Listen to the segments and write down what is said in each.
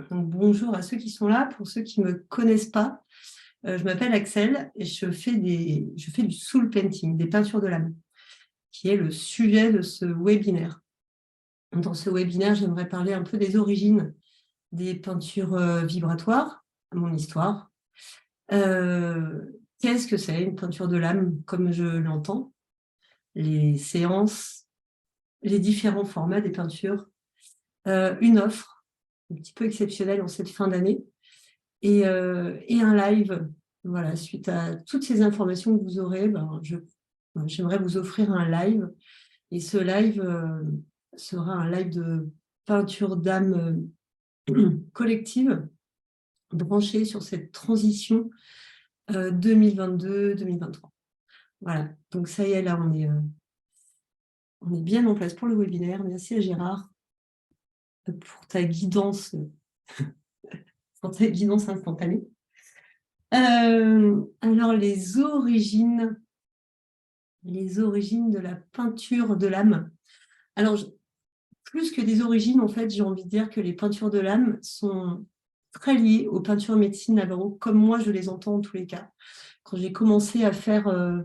Donc, bonjour à ceux qui sont là. Pour ceux qui ne me connaissent pas, je m'appelle Axel et je fais du soul painting, des peintures de l'âme, qui est le sujet de ce webinaire. Dans ce webinaire, j'aimerais parler un peu des origines des peintures vibratoires, mon histoire. Qu'est-ce que c'est une peinture de l'âme comme je l'entends, les séances, les différents formats des peintures, une offre un petit peu exceptionnelle en cette fin d'année et un live. Voilà, suite à toutes ces informations que vous aurez, j'aimerais vous offrir un live. Et ce live sera un live de peinture d'âme collective, branché sur cette transition 2022-2023. Voilà, donc ça y est, là, on est bien en place pour le webinaire. Merci à Gérard pour ta guidance instantanée. Alors, les origines de la peinture de l'âme. Alors, plus que des origines, en fait, j'ai envie de dire que les peintures de l'âme sont très liées aux peintures médecine Navarro, comme moi je les entends en tous les cas. Quand j'ai commencé à faire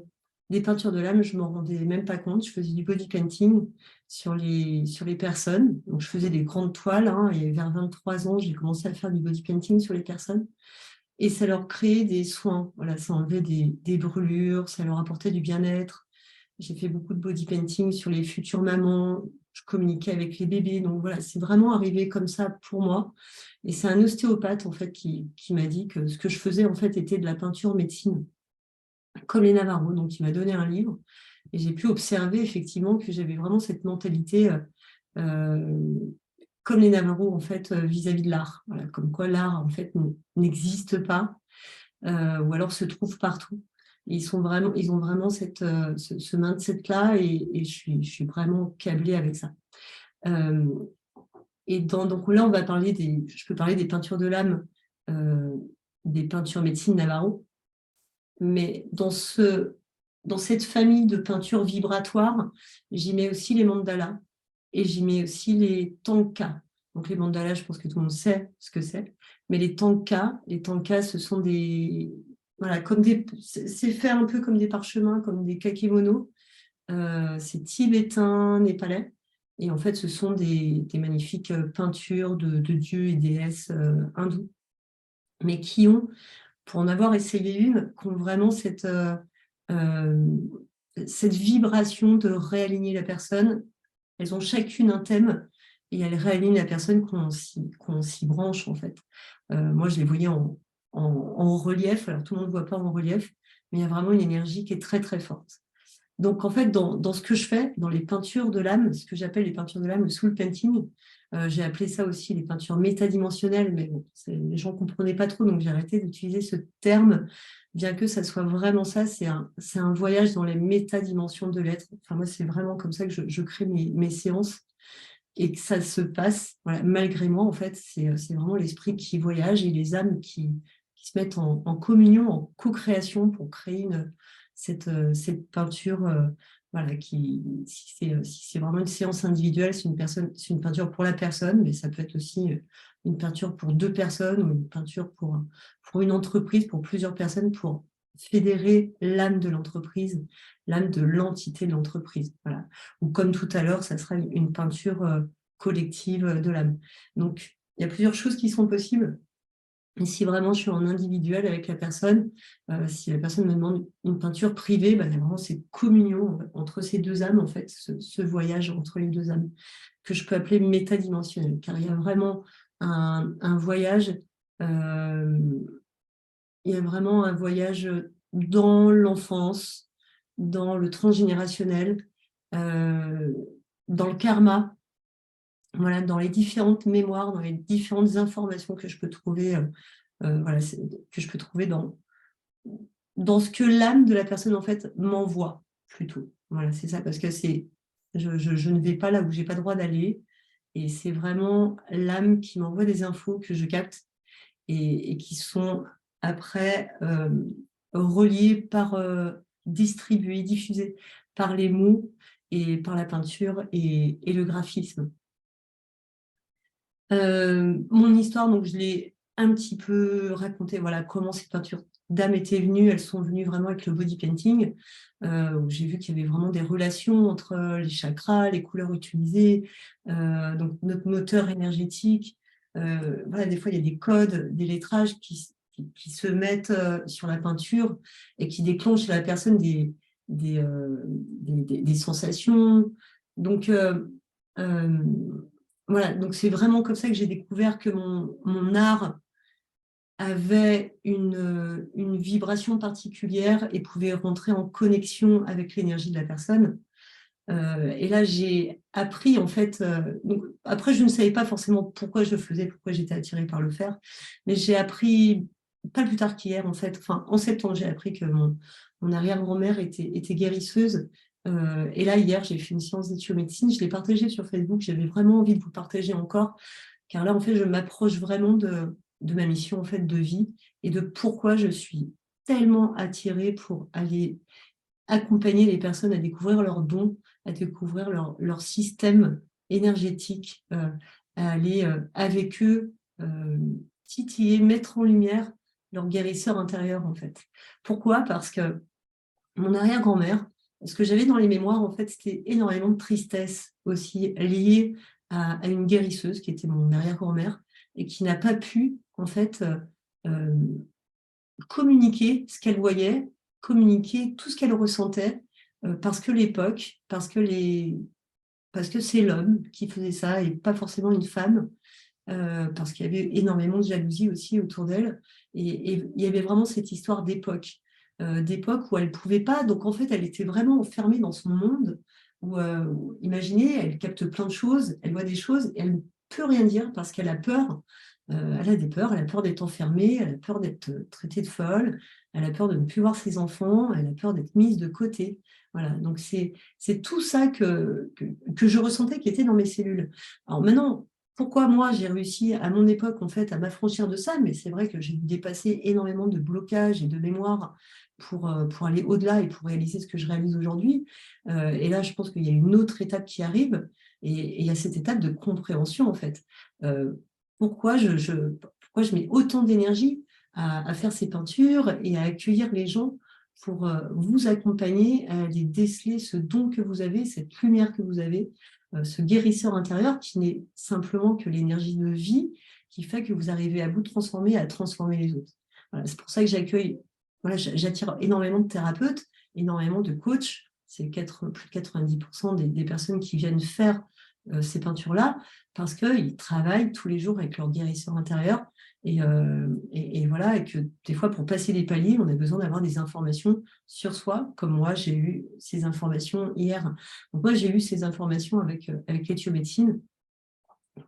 des peintures de l'âme, je ne m'en rendais même pas compte. Je faisais du body painting sur les personnes. Donc, je faisais des grandes toiles, hein, et vers 23 ans, j'ai commencé à faire du body painting sur les personnes. Et ça leur créait des soins. Voilà, ça enlevait des brûlures, ça leur apportait du bien-être. J'ai fait beaucoup de body painting sur les futures mamans. Je communiquais avec les bébés. Donc voilà, c'est vraiment arrivé comme ça pour moi. Et c'est un ostéopathe en fait qui m'a dit que ce que je faisais en fait était de la peinture médecine, comme les Navarros. Donc il m'a donné un livre et j'ai pu observer effectivement que j'avais vraiment cette mentalité euh, comme les Navarros en fait vis-à-vis de l'art. Voilà, comme quoi l'art en fait n'existe pas ou alors se trouve partout. Et ils ont vraiment ce mindset-là et je suis vraiment câblée avec ça. Euh, donc là, je peux parler des peintures de l'âme, euh, des peintures médecine Navarro, mais dans cette famille de peintures vibratoires, j'y mets aussi les mandalas et j'y mets aussi les tankas. Donc les mandalas, je pense que tout le monde sait ce que c'est, mais les tankas, ce sont voilà, c'est fait un peu comme des parchemins, comme des kakémonos. C'est tibétain, népalais. Et en fait, ce sont des magnifiques peintures de dieux et déesses hindous, mais qui ont, pour en avoir essayé une, qui ont vraiment euh, cette vibration de réaligner la personne. Elles ont chacune un thème et elles réalignent la personne qu'on s'y branche, en fait. Moi, je les voyais en relief. Alors, tout le monde ne voit pas en relief, mais il y a vraiment une énergie qui est très, très forte. Donc, en fait, dans ce que je fais, dans les peintures de l'âme, ce que j'appelle les peintures de l'âme, le soul painting, j'ai appelé ça aussi les peintures métadimensionnelles, mais bon, les gens ne comprenaient pas trop, donc j'ai arrêté d'utiliser ce terme, bien que ça soit vraiment ça, c'est un voyage dans les métadimensions de l'être. Enfin, moi, c'est vraiment comme ça que je crée mes séances et que ça se passe, voilà, malgré moi, en fait, c'est vraiment l'esprit qui voyage et les âmes qui se mettent en communion, en co-création pour créer cette peinture. Voilà, si c'est vraiment une séance individuelle, c'est une peinture pour la personne, mais ça peut être aussi une peinture pour deux personnes ou une peinture pour une entreprise, pour plusieurs personnes, pour fédérer l'âme de l'entreprise, l'âme de l'entité de l'entreprise. Voilà. Ou comme tout à l'heure, ça sera une peinture collective de l'âme. Donc, il y a plusieurs choses qui sont possibles. Et si vraiment je suis en individuel avec la personne, si la personne me demande une peinture privée, il y a vraiment cette communion entre ces deux âmes, en fait, ce voyage entre les deux âmes, que je peux appeler métadimensionnel, car il y a vraiment un voyage, euh, il y a vraiment un voyage dans l'enfance, dans le transgénérationnel, euh, dans le karma, voilà, dans les différentes mémoires, dans les différentes informations que je peux trouver, voilà, que je peux trouver dans ce que l'âme de la personne en fait m'envoie plutôt. Voilà, c'est ça, parce que je ne vais pas là où j'ai pas le droit d'aller, et c'est vraiment l'âme qui m'envoie des infos que je capte et qui sont après reliées distribuées, diffusées par les mots et par la peinture et le graphisme. Mon histoire, donc je l'ai un petit peu racontée, voilà, comment ces peintures d'âme étaient venues. Elles sont venues vraiment avec le body painting, où j'ai vu qu'il y avait vraiment des relations entre les chakras, les couleurs utilisées, donc notre moteur énergétique. Voilà, des fois, il y a des codes, des lettrages qui se mettent sur la peinture et qui déclenchent chez la personne des sensations. Donc, euh, voilà, donc c'est vraiment comme ça que j'ai découvert que mon art avait une vibration particulière et pouvait rentrer en connexion avec l'énergie de la personne. Et là, j'ai appris, en fait, donc, après, je ne savais pas forcément pourquoi je le faisais, pourquoi j'étais attirée par le faire, mais j'ai appris, pas plus tard qu'hier, en fait, enfin, en septembre, j'ai appris que mon arrière-grand-mère était guérisseuse. Et là, hier, j'ai fait une séance d'éthiomédecine, je l'ai partagée sur Facebook, j'avais vraiment envie de vous partager encore, car là, en fait, je m'approche vraiment de ma mission, en fait, de vie et de pourquoi je suis tellement attirée pour aller accompagner les personnes à découvrir leurs dons, à découvrir leur système énergétique, à aller avec eux titiller, mettre en lumière leur guérisseur intérieur, en fait. Pourquoi? Parce que mon arrière-grand-mère, ce que j'avais dans les mémoires, en fait, c'était énormément de tristesse aussi liée à une guérisseuse qui était mon arrière-grand-mère et qui n'a pas pu, en fait, euh, communiquer ce qu'elle voyait, communiquer tout ce qu'elle ressentait, parce que l'époque, parce que c'est l'homme qui faisait ça et pas forcément une femme, parce qu'il y avait énormément de jalousie aussi autour d'elle. Et il y avait vraiment cette histoire d'époque où elle ne pouvait pas. Donc en fait, elle était vraiment enfermée dans son monde où, imaginez, elle capte plein de choses, elle voit des choses et elle ne peut rien dire parce qu'elle a peur. Elle a des peurs, elle a peur d'être enfermée, elle a peur d'être traitée de folle, elle a peur de ne plus voir ses enfants, elle a peur d'être mise de côté. Voilà, donc c'est tout ça que je ressentais qui était dans mes cellules. Alors maintenant, pourquoi moi j'ai réussi à mon époque en fait à m'affranchir de ça, mais c'est vrai que j'ai dépassé énormément de blocages et de mémoire pour aller au-delà et pour réaliser ce que je réalise aujourd'hui. Et là, je pense qu'il y a une autre étape qui arrive et il y a cette étape de compréhension en fait. Euh, pourquoi je mets autant d'énergie à faire ces peintures et à accueillir les gens pour vous accompagner à aller déceler ce don que vous avez, cette lumière que vous avez, ce guérisseur intérieur qui n'est simplement que l'énergie de vie qui fait que vous arrivez à vous transformer, à transformer les autres. Voilà, c'est pour ça que voilà, j'attire énormément de thérapeutes, énormément de coachs. C'est plus de 90% des personnes qui viennent faire ces peintures-là parce qu'ils travaillent tous les jours avec leur guérisseur intérieur. Et voilà, et que des fois, pour passer des paliers, on a besoin d'avoir des informations sur soi, comme moi, j'ai eu ces informations hier. Donc moi, j'ai eu ces informations avec l'éthiomédecine,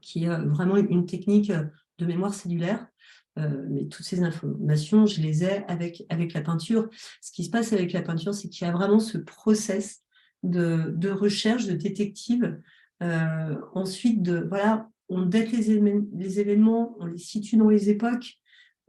qui est vraiment une technique de mémoire cellulaire. Mais toutes ces informations, je les ai avec la peinture. Ce qui se passe avec la peinture, c'est qu'il y a vraiment ce process de recherche, de détective. Ensuite, voilà, on date les événements, on les situe dans les époques,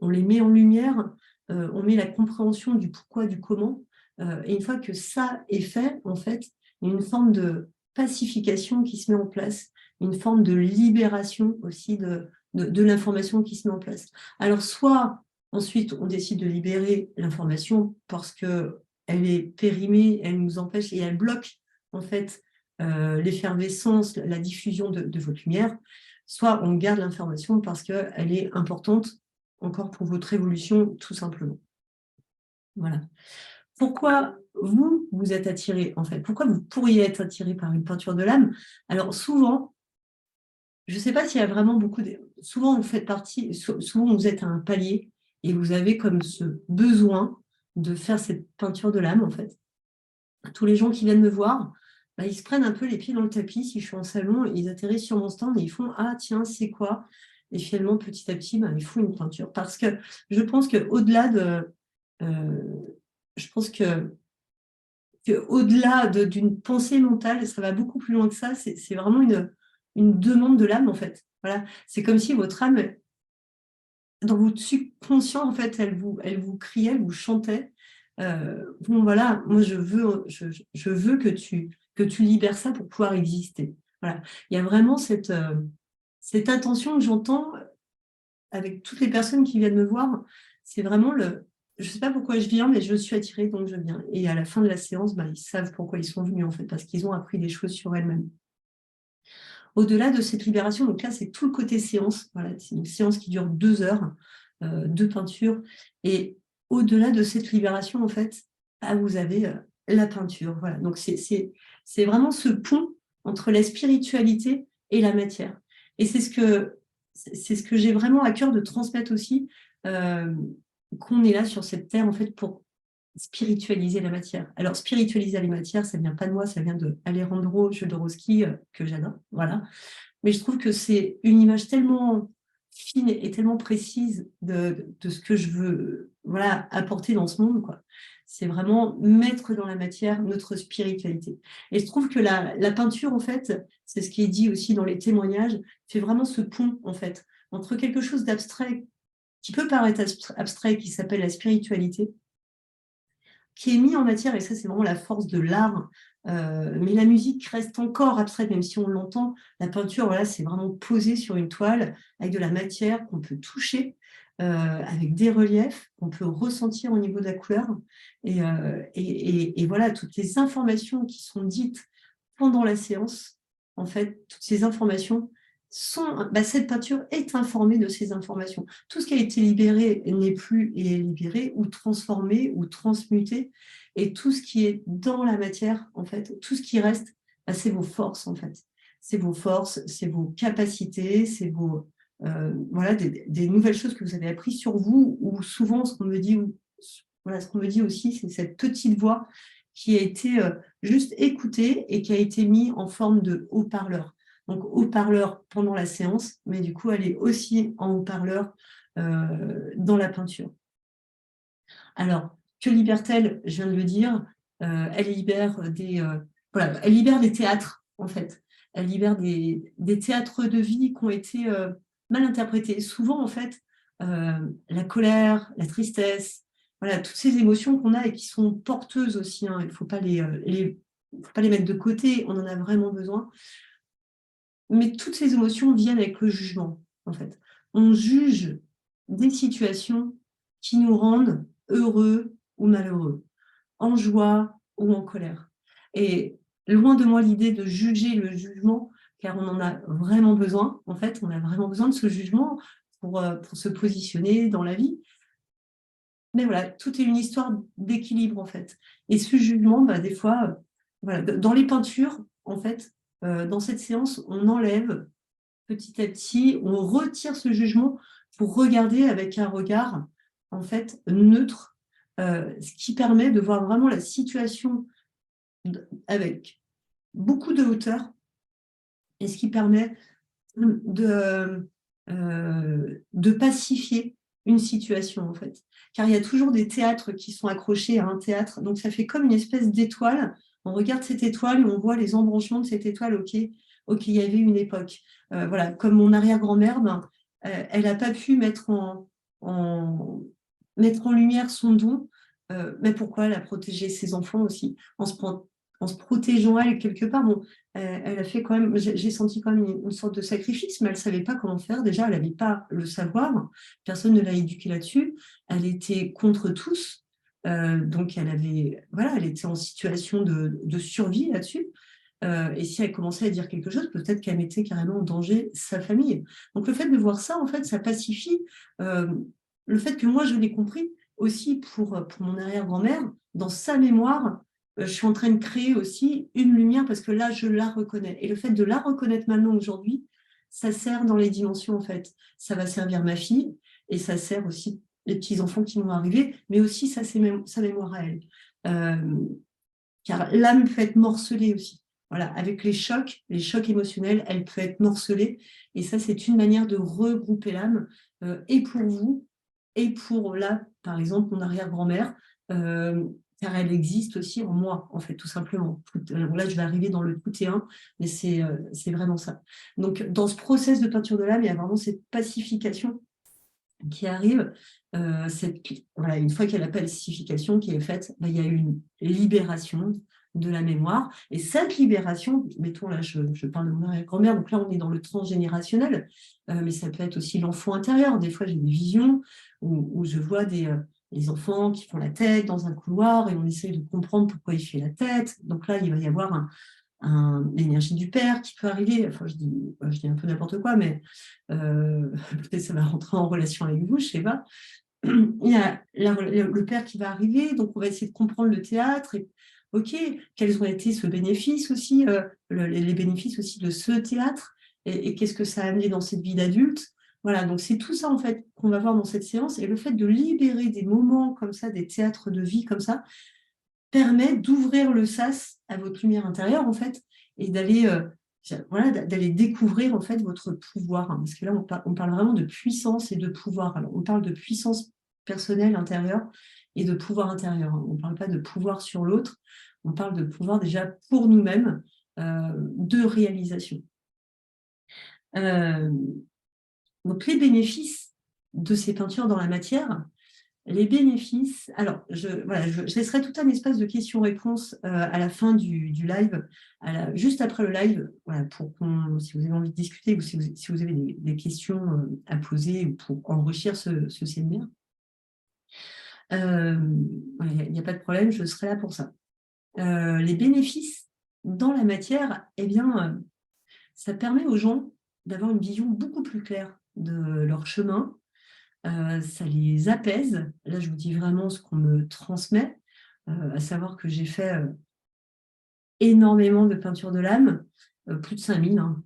on les met en lumière, on met la compréhension du pourquoi, du comment. Et une fois que ça est fait, en fait, il y a une forme de pacification qui se met en place, une forme de libération aussi de l'information qui se met en place. Alors, soit ensuite, on décide de libérer l'information parce qu'elle est périmée, elle nous empêche et elle bloque en fait l'effervescence, la diffusion de votre lumière, soit on garde l'information parce qu'elle est importante encore pour votre évolution, tout simplement. Voilà. Pourquoi vous êtes attiré, en fait? Pourquoi vous pourriez être attiré par une peinture de l'âme? Alors, souvent, je ne sais pas s'il y a vraiment beaucoup de... Souvent, vous faites partie, souvent, vous êtes à un palier et vous avez comme ce besoin de faire cette peinture de l'âme, en fait. Tous les gens qui viennent me voir, bah, ils se prennent un peu les pieds dans le tapis. Si je suis en salon, ils atterrissent sur mon stand et ils font «Ah, tiens, c'est quoi?» Et finalement, petit à petit, bah, ils font une peinture. Parce que je pense qu'au-delà de... je pense qu'au-delà d'une pensée mentale, ça va beaucoup plus loin que ça. C'est vraiment une demande de l'âme, en fait. Voilà. C'est comme si votre âme, dans votre subconscient, en fait, elle vous criait, elle vous chantait. Bon, voilà, moi, je veux que tu libères ça pour pouvoir exister. Voilà. Il y a vraiment cette intention que j'entends avec toutes les personnes qui viennent me voir, c'est vraiment je ne sais pas pourquoi je viens, mais je suis attirée, donc je viens. Et à la fin de la séance, ils savent pourquoi ils sont venus, en fait, parce qu'ils ont appris des choses sur elles-mêmes. Au-delà de cette libération, donc là, c'est tout le côté séance. Voilà, c'est une séance qui dure 2 heures de peinture. Et au-delà de cette libération, en fait, vous avez la peinture. Voilà, donc c'est vraiment ce pont entre la spiritualité et la matière. Et c'est ce que j'ai vraiment à cœur de transmettre aussi, qu'on est là sur cette terre, en fait, pour spiritualiser la matière. Alors, spiritualiser la matière, ça ne vient pas de moi, ça vient de Alejandro Jodorowsky, que j'adore, voilà. Mais je trouve que c'est une image tellement fine et tellement précise de ce que je veux, voilà, apporter dans ce monde, quoi. C'est vraiment mettre dans la matière notre spiritualité. Et je trouve que la peinture, en fait, c'est ce qui est dit aussi dans les témoignages, fait vraiment ce pont, en fait, entre quelque chose d'abstrait, qui peut paraître abstrait, qui s'appelle la spiritualité, qui est mis en matière, et ça c'est vraiment la force de l'art, mais la musique reste encore abstraite, même si on l'entend. La peinture, voilà, c'est vraiment posé sur une toile, avec de la matière qu'on peut toucher, avec des reliefs qu'on peut ressentir au niveau de la couleur, et voilà, toutes les informations qui sont dites pendant la séance, en fait, toutes ces informations cette peinture est informée de ces informations. Tout ce qui a été libéré n'est plus et est libéré, ou transformé, ou transmuté, et tout ce qui est dans la matière, en fait, tout ce qui reste, c'est vos forces, en fait. C'est vos forces, c'est vos capacités, c'est voilà, des nouvelles choses que vous avez apprises sur vous, ou souvent, ce qu'on me dit, voilà, ce qu'on me dit aussi, c'est cette petite voix qui a été juste écoutée et qui a été mise en forme de haut-parleur. Donc haut-parleur pendant la séance, mais du coup, elle est aussi en haut-parleur dans la peinture. Alors, que libère-t-elle? Je viens de le dire, elle libère elle libère des théâtres, en fait. Elle libère des théâtres de vie qui ont été mal interprétés. Souvent, en fait, la colère, la tristesse, voilà, toutes ces émotions qu'on a et qui sont porteuses aussi, hein, il ne faut pas faut pas les mettre de côté, on en a vraiment besoin. Mais toutes ces émotions viennent avec le jugement, en fait. On juge des situations qui nous rendent heureux ou malheureux, en joie ou en colère. Et loin de moi l'idée de juger le jugement, car on en a vraiment besoin. En fait, on a vraiment besoin de ce jugement pour se positionner dans la vie. Mais voilà, tout est une histoire d'équilibre, en fait. Et ce jugement, des fois, voilà, dans les peintures, en fait, dans cette séance, on enlève petit à petit, on retire ce jugement pour regarder avec un regard, en fait, neutre, ce qui permet de voir vraiment la situation avec beaucoup de hauteur, et ce qui permet de pacifier une situation, en fait. Car il y a toujours des théâtres qui sont accrochés à un théâtre, donc ça fait comme une espèce d'étoile. On regarde cette étoile et on voit les embranchements de cette étoile. Ok, il y avait une époque. Voilà, comme mon arrière-grand-mère, elle n'a pas pu mettre en lumière son don, mais pourquoi elle a protégé ses enfants aussi, en se protégeant elle quelque part. Bon, elle a fait quand même, j'ai senti quand même une sorte de sacrifice, mais elle ne savait pas comment faire. Déjà, elle n'avait pas le savoir, personne ne l'a éduquée là-dessus. Elle était contre tous, donc elle était en situation de survie là-dessus. Et si elle commençait à dire quelque chose, peut-être qu'elle mettait carrément en danger sa famille. Donc le fait de voir ça, en fait, ça pacifie. Le fait que moi, je l'ai compris aussi pour mon arrière-grand-mère, dans sa mémoire, je suis en train de créer aussi une lumière parce que là, je la reconnais. Et le fait de la reconnaître maintenant, aujourd'hui, ça sert dans les dimensions, en fait. Ça va servir ma fille et ça sert aussi les petits-enfants qui vont arriver, mais aussi ça, c'est sa mémoire à elle. Car l'âme peut être morcelée aussi. Voilà, avec les chocs émotionnels, elle peut être morcelée. Et ça, c'est une manière de regrouper l'âme, et pour vous, et pour là, par exemple, mon arrière-grand-mère, car elle existe aussi en moi, en fait, tout simplement. Alors là, je vais arriver dans le tout et un, mais c'est vraiment ça. Donc, dans ce process de peinture de l'âme, il y a vraiment cette pacification qui arrive. Voilà, une fois qu'il y a la pacification qui est faite, il y a une libération de la mémoire. Et cette libération, mettons là, je parle de mon grand-mère, donc là, on est dans le transgénérationnel, mais ça peut être aussi l'enfant intérieur. Des fois, j'ai des visions où je vois les enfants qui font la tête dans un couloir et on essaye de comprendre pourquoi il fait la tête. Donc là, il va y avoir l'énergie du père qui peut arriver. Enfin, je dis un peu n'importe quoi, mais peut-être ça va rentrer en relation avec vous, je ne sais pas. Il y a le père qui va arriver, donc on va essayer de comprendre le théâtre. Et, ok, quels ont été ce bénéfice aussi, les bénéfices aussi de ce théâtre, et qu'est-ce que ça a amené dans cette vie d'adulte. Voilà, donc c'est tout ça en fait qu'on va voir dans cette séance, et le fait de libérer des moments comme ça, des théâtres de vie comme ça, permet d'ouvrir le sas à votre lumière intérieure en fait, et d'aller d'aller découvrir en fait votre pouvoir, hein, parce que là on parle vraiment de puissance et de pouvoir. Alors on parle de puissance personnelle intérieure et de pouvoir intérieur, hein. On ne parle pas de pouvoir sur l'autre, on parle de pouvoir déjà pour nous-mêmes, de réalisation. Donc les bénéfices de ces peintures dans la matière, les bénéfices, alors je laisserai tout un espace de questions-réponses à la fin du live, juste après le live, voilà, pour si vous avez envie de discuter ou si vous avez des questions à poser ou pour enrichir ce séminaire. Il n'y a pas de problème, je serai là pour ça. Les bénéfices dans la matière, eh bien, ça permet aux gens d'avoir une vision beaucoup plus claire de leur chemin. Ça les apaise. Là, je vous dis vraiment ce qu'on me transmet, à savoir que j'ai fait énormément de peintures de l'âme, plus de 5000, hein.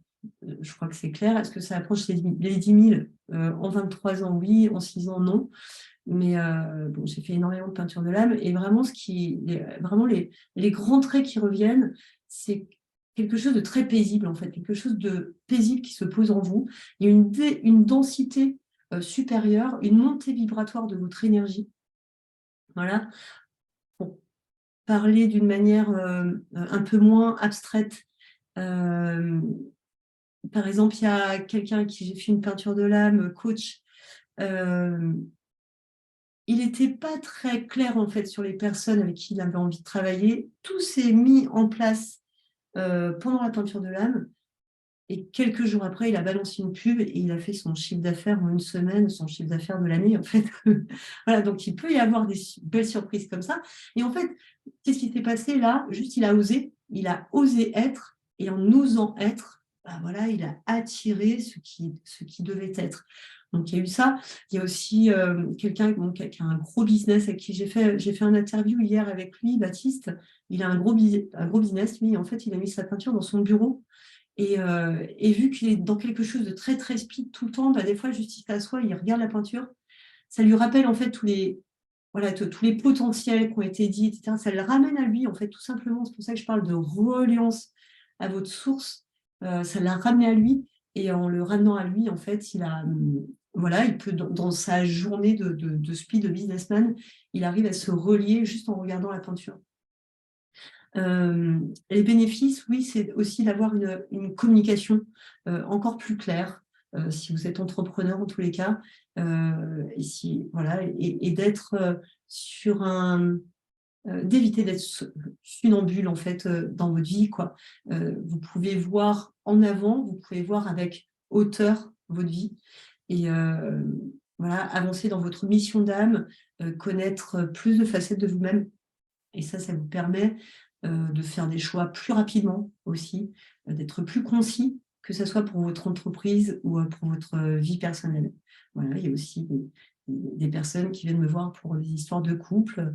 Je crois que c'est clair. Est-ce que ça approche les 10 000 en 23 ans? Oui, en 6 ans, non. Mais bon, j'ai fait énormément de peintures de l'âme, et vraiment, vraiment les grands traits qui reviennent, c'est quelque chose de très paisible, en fait, quelque chose de paisible qui se pose en vous. Il y a une densité supérieure, une montée vibratoire de votre énergie. Voilà. Pour parler d'une manière un peu moins abstraite, par exemple, il y a quelqu'un à qui j'ai fait une peinture de l'âme, coach. Il n'était pas très clair en fait sur les personnes avec qui il avait envie de travailler. Tout s'est mis en place pendant la peinture de l'âme. Et quelques jours après, il a balancé une pub et il a fait son chiffre d'affaires en une semaine, son chiffre d'affaires de l'année, en fait. Voilà, donc il peut y avoir des belles surprises comme ça. Et en fait, qu'est-ce qui s'est passé là? Juste, il a osé être, et en osant être, bah voilà, il a attiré ce qui devait être. Donc il y a eu ça. Il y a aussi quelqu'un qui a un gros business avec qui j'ai fait un interview hier avec lui, Baptiste. Il a un gros business, lui. En fait, il a mis sa peinture dans son bureau. Et vu qu'il est dans quelque chose de très, très speed tout le temps, bah, des fois, juste il s'assoit, il regarde la peinture. Ça lui rappelle en fait tous les potentiels qui ont été dits, etc. Ça le ramène à lui, en fait, tout simplement. C'est pour ça que je parle de reliance à votre source. Ça l'a ramené à lui. Et en le ramenant à lui, en fait, il peut, dans sa journée de speed, de businessman, il arrive à se relier juste en regardant la peinture. Les bénéfices, oui, c'est aussi d'avoir une communication encore plus claire, si vous êtes entrepreneur en tous les cas, et d'être d'éviter d'être funambule en fait dans votre vie, quoi. Vous pouvez voir en avant, vous pouvez voir avec hauteur votre vie, et avancer dans votre mission d'âme, connaître plus de facettes de vous-même, et ça vous permet de faire des choix plus rapidement aussi, d'être plus concis, que ce soit pour votre entreprise ou pour votre vie personnelle. Voilà, il y a aussi des personnes qui viennent me voir pour des histoires de couple.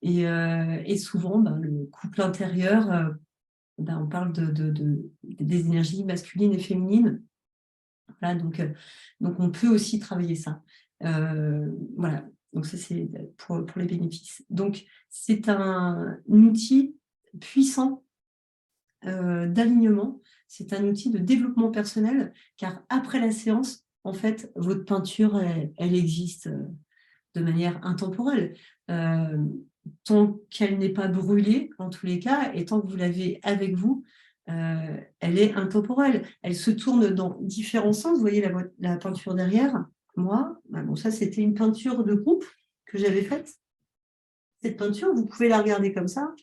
Et souvent, le couple intérieur, on parle des énergies masculines et féminines. Voilà, donc on peut aussi travailler ça. Voilà. Donc ça, c'est pour les bénéfices. Donc, c'est un outil puissant d'alignement. C'est un outil de développement personnel, car après la séance, en fait, votre peinture, elle existe de manière intemporelle. Tant qu'elle n'est pas brûlée, en tous les cas, et tant que vous l'avez avec vous, elle est intemporelle. Elle se tourne dans différents sens. Vous voyez la peinture derrière moi. Ça, c'était une peinture de groupe que j'avais faite. Cette peinture, vous pouvez la regarder comme ça.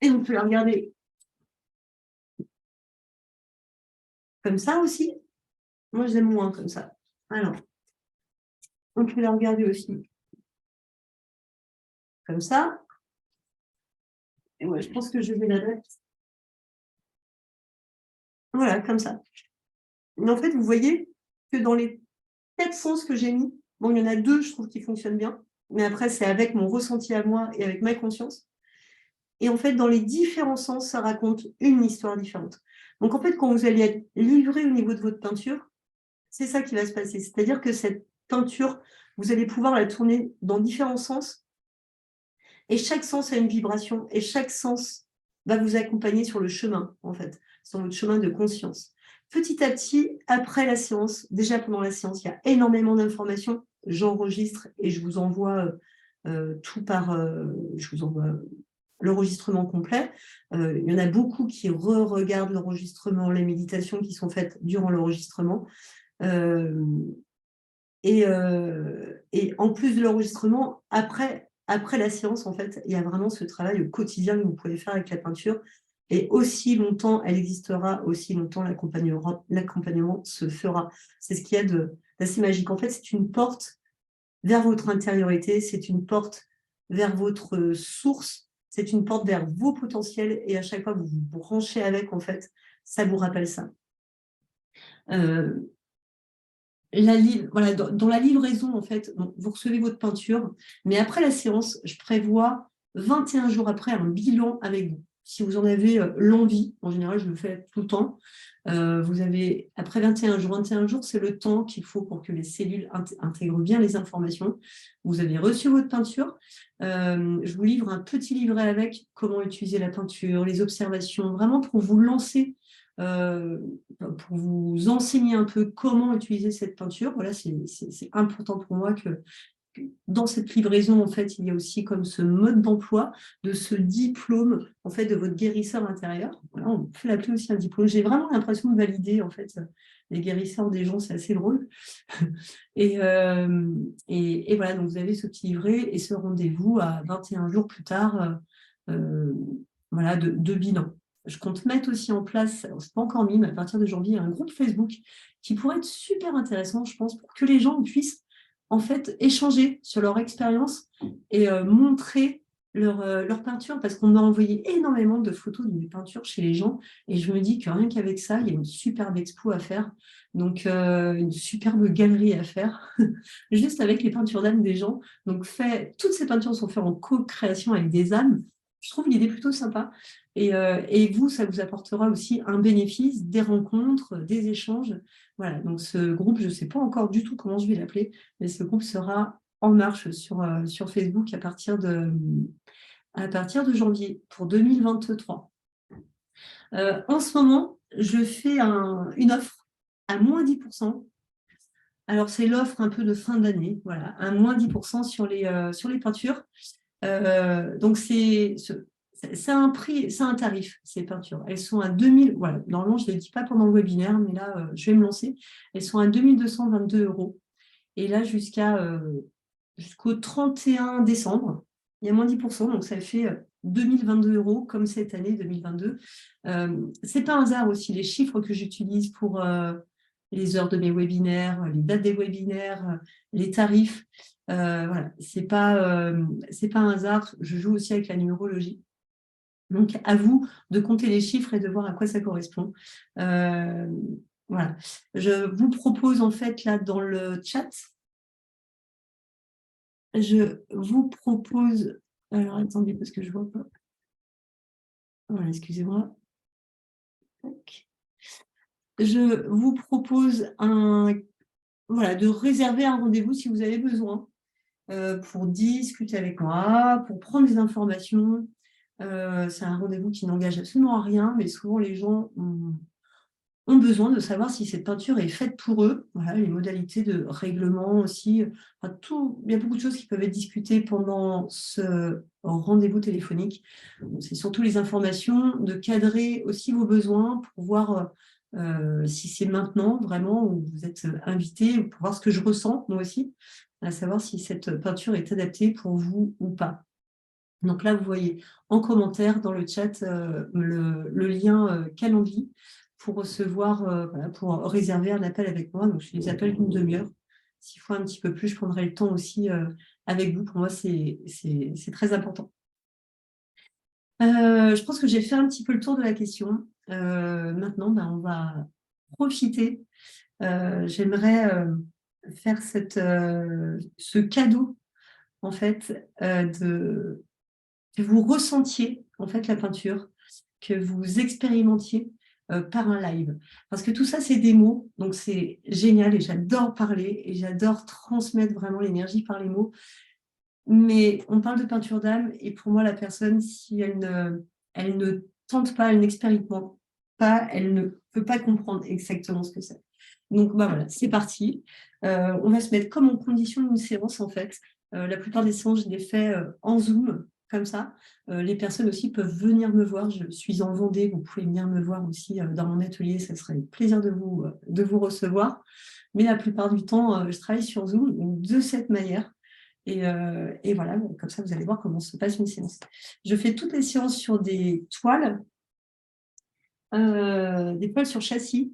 Et on peut la regarder comme ça aussi. Moi, j'aime moins comme ça. Alors, on peut la regarder aussi comme ça. Et ouais, je pense que je vais la mettre. Voilà, comme ça. Mais en fait, vous voyez que dans les 4 sens que j'ai mis, bon, il y en a 2, je trouve, qui fonctionnent bien. Mais après, c'est avec mon ressenti à moi et avec ma conscience. Et en fait, dans les différents sens, ça raconte une histoire différente. Donc, en fait, quand vous allez être livré au niveau de votre peinture, c'est ça qui va se passer. C'est-à-dire que cette peinture, vous allez pouvoir la tourner dans différents sens. Et chaque sens a une vibration. Et chaque sens va vous accompagner sur le chemin, en fait, sur votre chemin de conscience. Petit à petit, après la séance, déjà pendant la séance, il y a énormément d'informations. J'enregistre et je vous envoie tout par... je vous envoie l'enregistrement complet. Il y en a beaucoup qui re-regardent l'enregistrement, les méditations qui sont faites durant l'enregistrement. Et en plus de l'enregistrement, après la séance, en fait, il y a vraiment ce travail au quotidien que vous pouvez faire avec la peinture. Et aussi longtemps elle existera, aussi longtemps l'accompagnement se fera. C'est ce qu'il y a d'assez magique. En fait, c'est une porte vers votre intériorité, c'est une porte vers votre source, c'est une porte vers vos potentiels. Et à chaque fois que vous vous branchez avec, en fait, ça vous rappelle ça. Voilà, dans la livraison, en fait, vous recevez votre peinture, mais après la séance, je prévois 21 jours après un bilan avec vous. Si vous en avez l'envie, en général, je le fais tout le temps, vous avez, après 21 jours, c'est le temps qu'il faut pour que les cellules intègrent bien les informations. Vous avez reçu votre peinture, je vous livre un petit livret avec comment utiliser la peinture, les observations, vraiment pour vous lancer pour vous enseigner un peu comment utiliser cette peinture. Voilà, c'est important pour moi que dans cette livraison, en fait, il y a aussi comme ce mode d'emploi de ce diplôme, en fait, de votre guérisseur intérieur. Voilà, on peut l'appeler aussi un diplôme. J'ai vraiment l'impression de valider, en fait, les guérisseurs des gens, c'est assez drôle. Et voilà, donc vous avez ce petit livret et ce rendez-vous à 21 jours plus tard, voilà, de bilan. Je compte mettre aussi en place, alors c'est pas encore mis, mais à partir de janvier, un groupe Facebook qui pourrait être super intéressant, je pense, pour que les gens puissent en fait échanger sur leur expérience et montrer leur peinture, parce qu'on m'a envoyé énormément de photos de mes peintures chez les gens, et je me dis que rien qu'avec ça, il y a une superbe expo à faire, donc une superbe galerie à faire, juste avec les peintures d'âme des gens. Donc toutes ces peintures sont faites en co-création avec des âmes. Je trouve l'idée plutôt sympa. Et vous, ça vous apportera aussi un bénéfice, des rencontres, des échanges. Voilà, donc ce groupe, je ne sais pas encore du tout comment je vais l'appeler, mais ce groupe sera en marche sur Facebook à partir de janvier pour 2023. En ce moment, je fais une offre à moins 10%. Alors, c'est l'offre un peu de fin d'année, voilà, à moins 10% sur les peintures. Donc, c'est un prix, c'est un tarif, ces peintures. Elles sont à 2000, voilà, normalement, je ne le dis pas pendant le webinaire, mais là, je vais me lancer. Elles sont à 2222 €. Et là, jusqu'au 31 décembre, il y a moins 10%, donc ça fait 2022 € comme cette année 2022. C'est pas un hasard aussi les chiffres que j'utilise pour les heures de mes webinaires, les dates des webinaires, les tarifs. Voilà, c'est pas un hasard. Je joue aussi avec la numérologie. Donc, à vous de compter les chiffres et de voir à quoi ça correspond. Voilà. Je vous propose en fait là dans le chat, je vous propose... Alors, attendez, parce que je ne vois pas. Voilà, excusez-moi. Je vous propose voilà, de réserver un rendez-vous si vous avez besoin pour discuter avec moi, pour prendre des informations. C'est un rendez-vous qui n'engage absolument à rien, mais souvent les gens ont besoin de savoir si cette peinture est faite pour eux. Voilà, les modalités de règlement aussi. Enfin, il y a beaucoup de choses qui peuvent être discutées pendant ce rendez-vous téléphonique. C'est surtout les informations, de cadrer aussi vos besoins pour voir si c'est maintenant vraiment où vous êtes invité, pour voir ce que je ressens moi aussi, à savoir si cette peinture est adaptée pour vous ou pas. Donc là, vous voyez en commentaire dans le chat le lien Calendly pour recevoir, voilà, pour réserver un appel avec moi. Donc, je fais des appels d'une demi-heure. S'il faut un petit peu plus, je prendrai le temps aussi avec vous. Pour moi, c'est très important. Je pense que j'ai fait un petit peu le tour de la question. Maintenant, on va profiter. J'aimerais faire ce cadeau, en fait, que vous ressentiez en fait la peinture, que vous expérimentiez par un live. Parce que tout ça, c'est des mots, donc c'est génial et j'adore parler et j'adore transmettre vraiment l'énergie par les mots. Mais on parle de peinture d'âme et pour moi, la personne, si elle ne tente pas, elle n'expérimente pas, elle ne peut pas comprendre exactement ce que c'est. Donc voilà, c'est parti. On va se mettre comme en condition d'une séance en fait. La plupart des séances, je les fais en Zoom, comme ça. Les personnes aussi peuvent venir me voir. Je suis en Vendée, vous pouvez venir me voir aussi dans mon atelier. Ça serait un plaisir de vous recevoir. Mais la plupart du temps, je travaille sur Zoom donc de cette manière. Et voilà, comme ça, vous allez voir comment se passe une séance. Je fais toutes les séances sur des toiles sur châssis,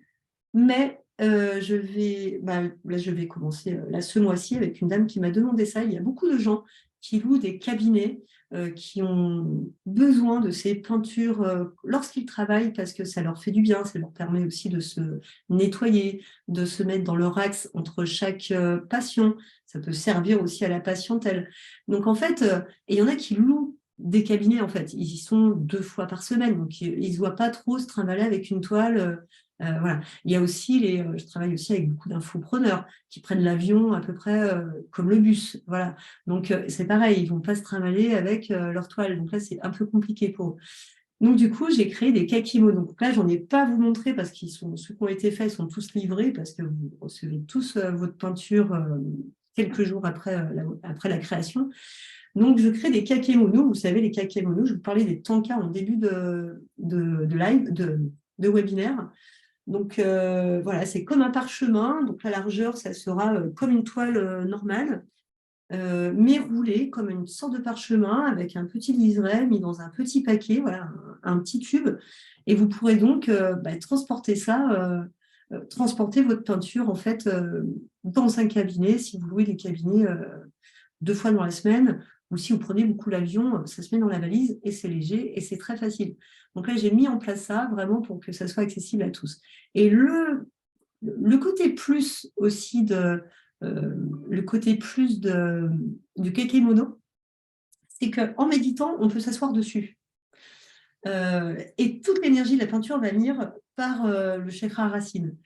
mais là, je vais commencer là, ce mois-ci avec une dame qui m'a demandé ça. Il y a beaucoup de gens qui louent des cabinets qui ont besoin de ces peintures lorsqu'ils travaillent parce que ça leur fait du bien, ça leur permet aussi de se nettoyer, de se mettre dans leur axe entre chaque patient. Ça peut servir aussi à la patientèle. Donc en fait, et il y en a qui louent des cabinets, en fait, ils y sont 2 fois par semaine, donc ils ne se voient pas trop se trimballer avec une toile. Voilà. Il y a aussi je travaille aussi avec beaucoup d'infopreneurs qui prennent l'avion à peu près comme le bus. Voilà. Donc c'est pareil, ils ne vont pas se trimballer avec leur toile. Donc là, c'est un peu compliqué pour eux. Donc du coup, j'ai créé des kakimos. Donc là, j'en ai pas à vous montrer parce ceux qui ont été faits sont tous livrés parce que vous recevez tous votre peinture quelques jours après la création. Donc, je crée des kakémonos. Vous savez, les kakémonos, je vous parlais des tankas en début de live, de webinaire. Donc, voilà, c'est comme un parchemin. Donc, la largeur, ça sera comme une toile normale, mais roulée comme une sorte de parchemin avec un petit liseré mis dans un petit paquet, voilà, un petit tube. Et vous pourrez donc transporter ça, transporter votre peinture, en fait, dans un cabinet, si vous louez des cabinets 2 fois dans la semaine, ou si vous prenez beaucoup l'avion, ça se met dans la valise et c'est léger et c'est très facile. Donc là, j'ai mis en place ça vraiment pour que ça soit accessible à tous. Et le côté plus aussi le côté plus du kekemono, c'est qu'en méditant, on peut s'asseoir dessus. Et toute l'énergie de la peinture va venir par le chakra racine.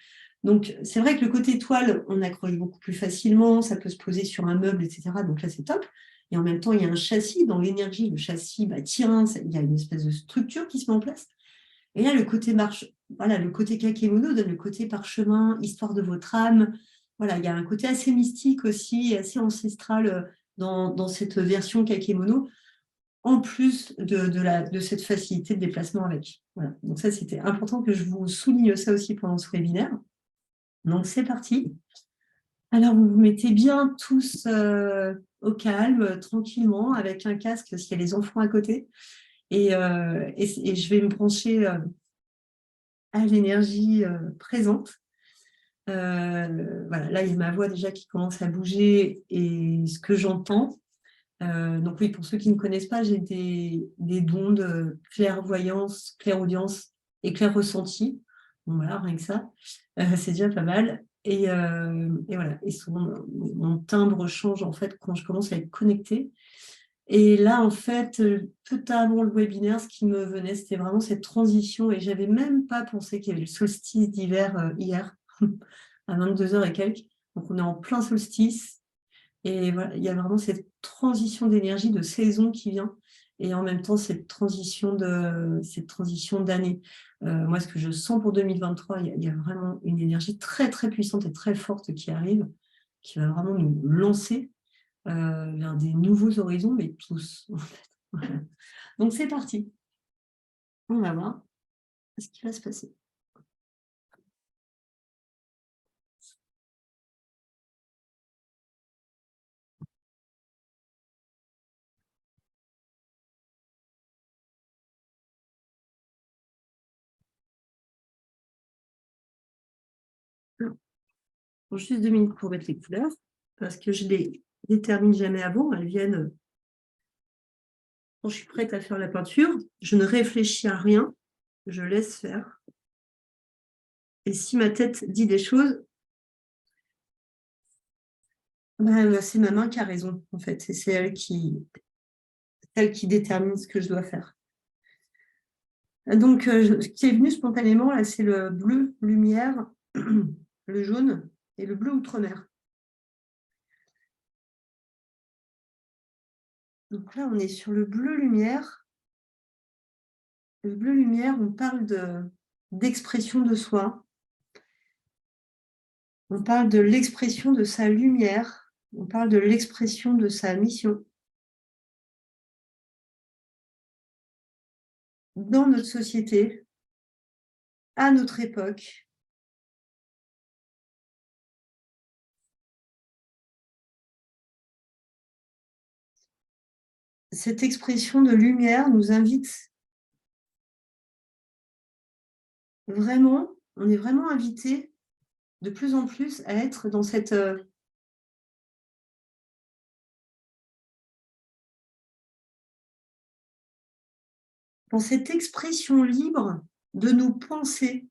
Donc, c'est vrai que le côté toile, on accroche beaucoup plus facilement, ça peut se poser sur un meuble, etc. Donc là, c'est top. Et en même temps, il y a un châssis dans l'énergie. Le châssis tient, il y a une espèce de structure qui se met en place. Et là, voilà, le côté kakémono donne le côté parchemin, histoire de votre âme. Voilà, il y a un côté assez mystique aussi, assez ancestral dans cette version kakémono, en plus de cette facilité de déplacement avec. Voilà. Donc ça, c'était important que je vous souligne ça aussi pendant ce webinaire. Donc, c'est parti. Alors, vous vous mettez bien tous au calme, tranquillement, avec un casque s'il y a les enfants à côté. Et je vais me brancher à l'énergie présente. Voilà, là, il y a ma voix déjà qui commence à bouger et ce que j'entends. Donc oui, pour ceux qui ne connaissent pas, j'ai des dons de clairvoyance, clairaudience et clair-ressenti. Bon, voilà, rien que ça, c'est déjà pas mal. Et voilà, et souvent, mon timbre change en fait quand je commence à être connectée. Et là, en fait, peu avant le webinaire, ce qui me venait, c'était vraiment cette transition. Et j'avais même pas pensé qu'il y avait le solstice d'hiver hier, à 22h et quelques. Donc, on est en plein solstice. Et voilà, il y a vraiment cette transition d'énergie, de saison qui vient. Et en même temps, cette transition d'année. Moi, ce que je sens pour 2023, il y a vraiment une énergie très, très puissante et très forte qui arrive, qui va vraiment nous lancer vers des nouveaux horizons, mais tous, en fait. Voilà. Donc, c'est parti. On va voir ce qui va se passer. Bon, juste 2 minutes pour mettre les couleurs, parce que je les détermine jamais avant. Elles viennent quand je suis prête à faire la peinture. Je ne réfléchis à rien, je laisse faire. Et si ma tête dit des choses, ben, c'est ma main qui a raison, en fait. C'est elle qui détermine ce que je dois faire. Donc, ce qui est venu spontanément, là, c'est le bleu lumière, le jaune et le bleu outre-mer. Donc là, on est sur le bleu lumière. Le bleu lumière, on parle d'expression de soi. On parle de l'expression de sa lumière. On parle de l'expression de sa mission. Dans notre société, à notre époque. Cette expression de lumière nous invite vraiment, on est vraiment invité de plus en plus à être dans cette expression libre de nos pensées.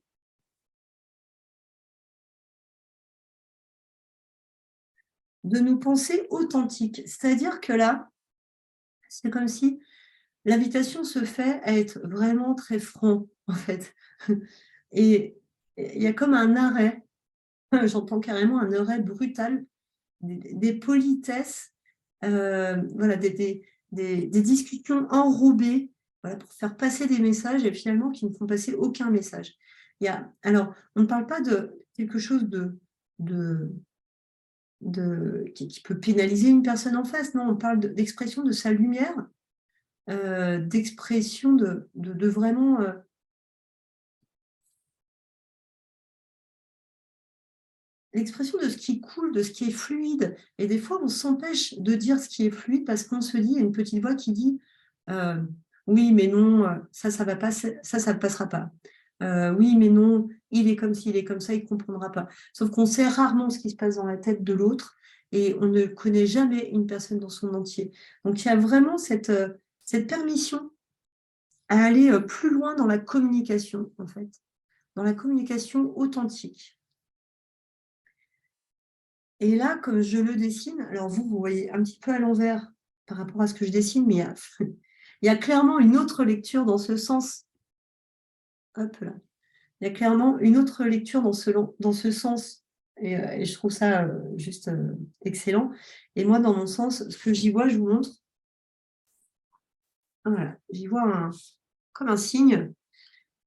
De nos pensées authentiques. C'est-à-dire que là, c'est comme si l'invitation se fait à être vraiment très franc, en fait. Et il y a comme un arrêt, j'entends carrément un arrêt brutal des politesses, voilà, des discussions enrobées, voilà, pour faire passer des messages et finalement qui ne font passer aucun message. Alors, on ne parle pas de quelque chose de, qui peut pénaliser une personne en face, non, on parle d'expression de sa lumière, d'expression de vraiment l'expression de ce qui coule, de ce qui est fluide. Et des fois, on s'empêche de dire ce qui est fluide parce qu'on se dit, il y a une petite voix qui dit oui, mais non, ça va pas, ça ne passera pas. Oui, mais non, il est comme ci, il est comme ça, il ne comprendra pas. Sauf qu'on sait rarement ce qui se passe dans la tête de l'autre et on ne connaît jamais une personne dans son entier. Donc, il y a vraiment cette permission à aller plus loin dans la communication, en fait, dans la communication authentique. Et là, comme je le dessine, alors vous voyez un petit peu à l'envers par rapport à ce que je dessine, mais il y a clairement une autre lecture dans ce sens. Hop là. Il y a clairement une autre lecture dans ce sens. Et je trouve ça juste excellent. Et moi, dans mon sens, ce que j'y vois, je vous montre. Voilà, j'y vois comme un signe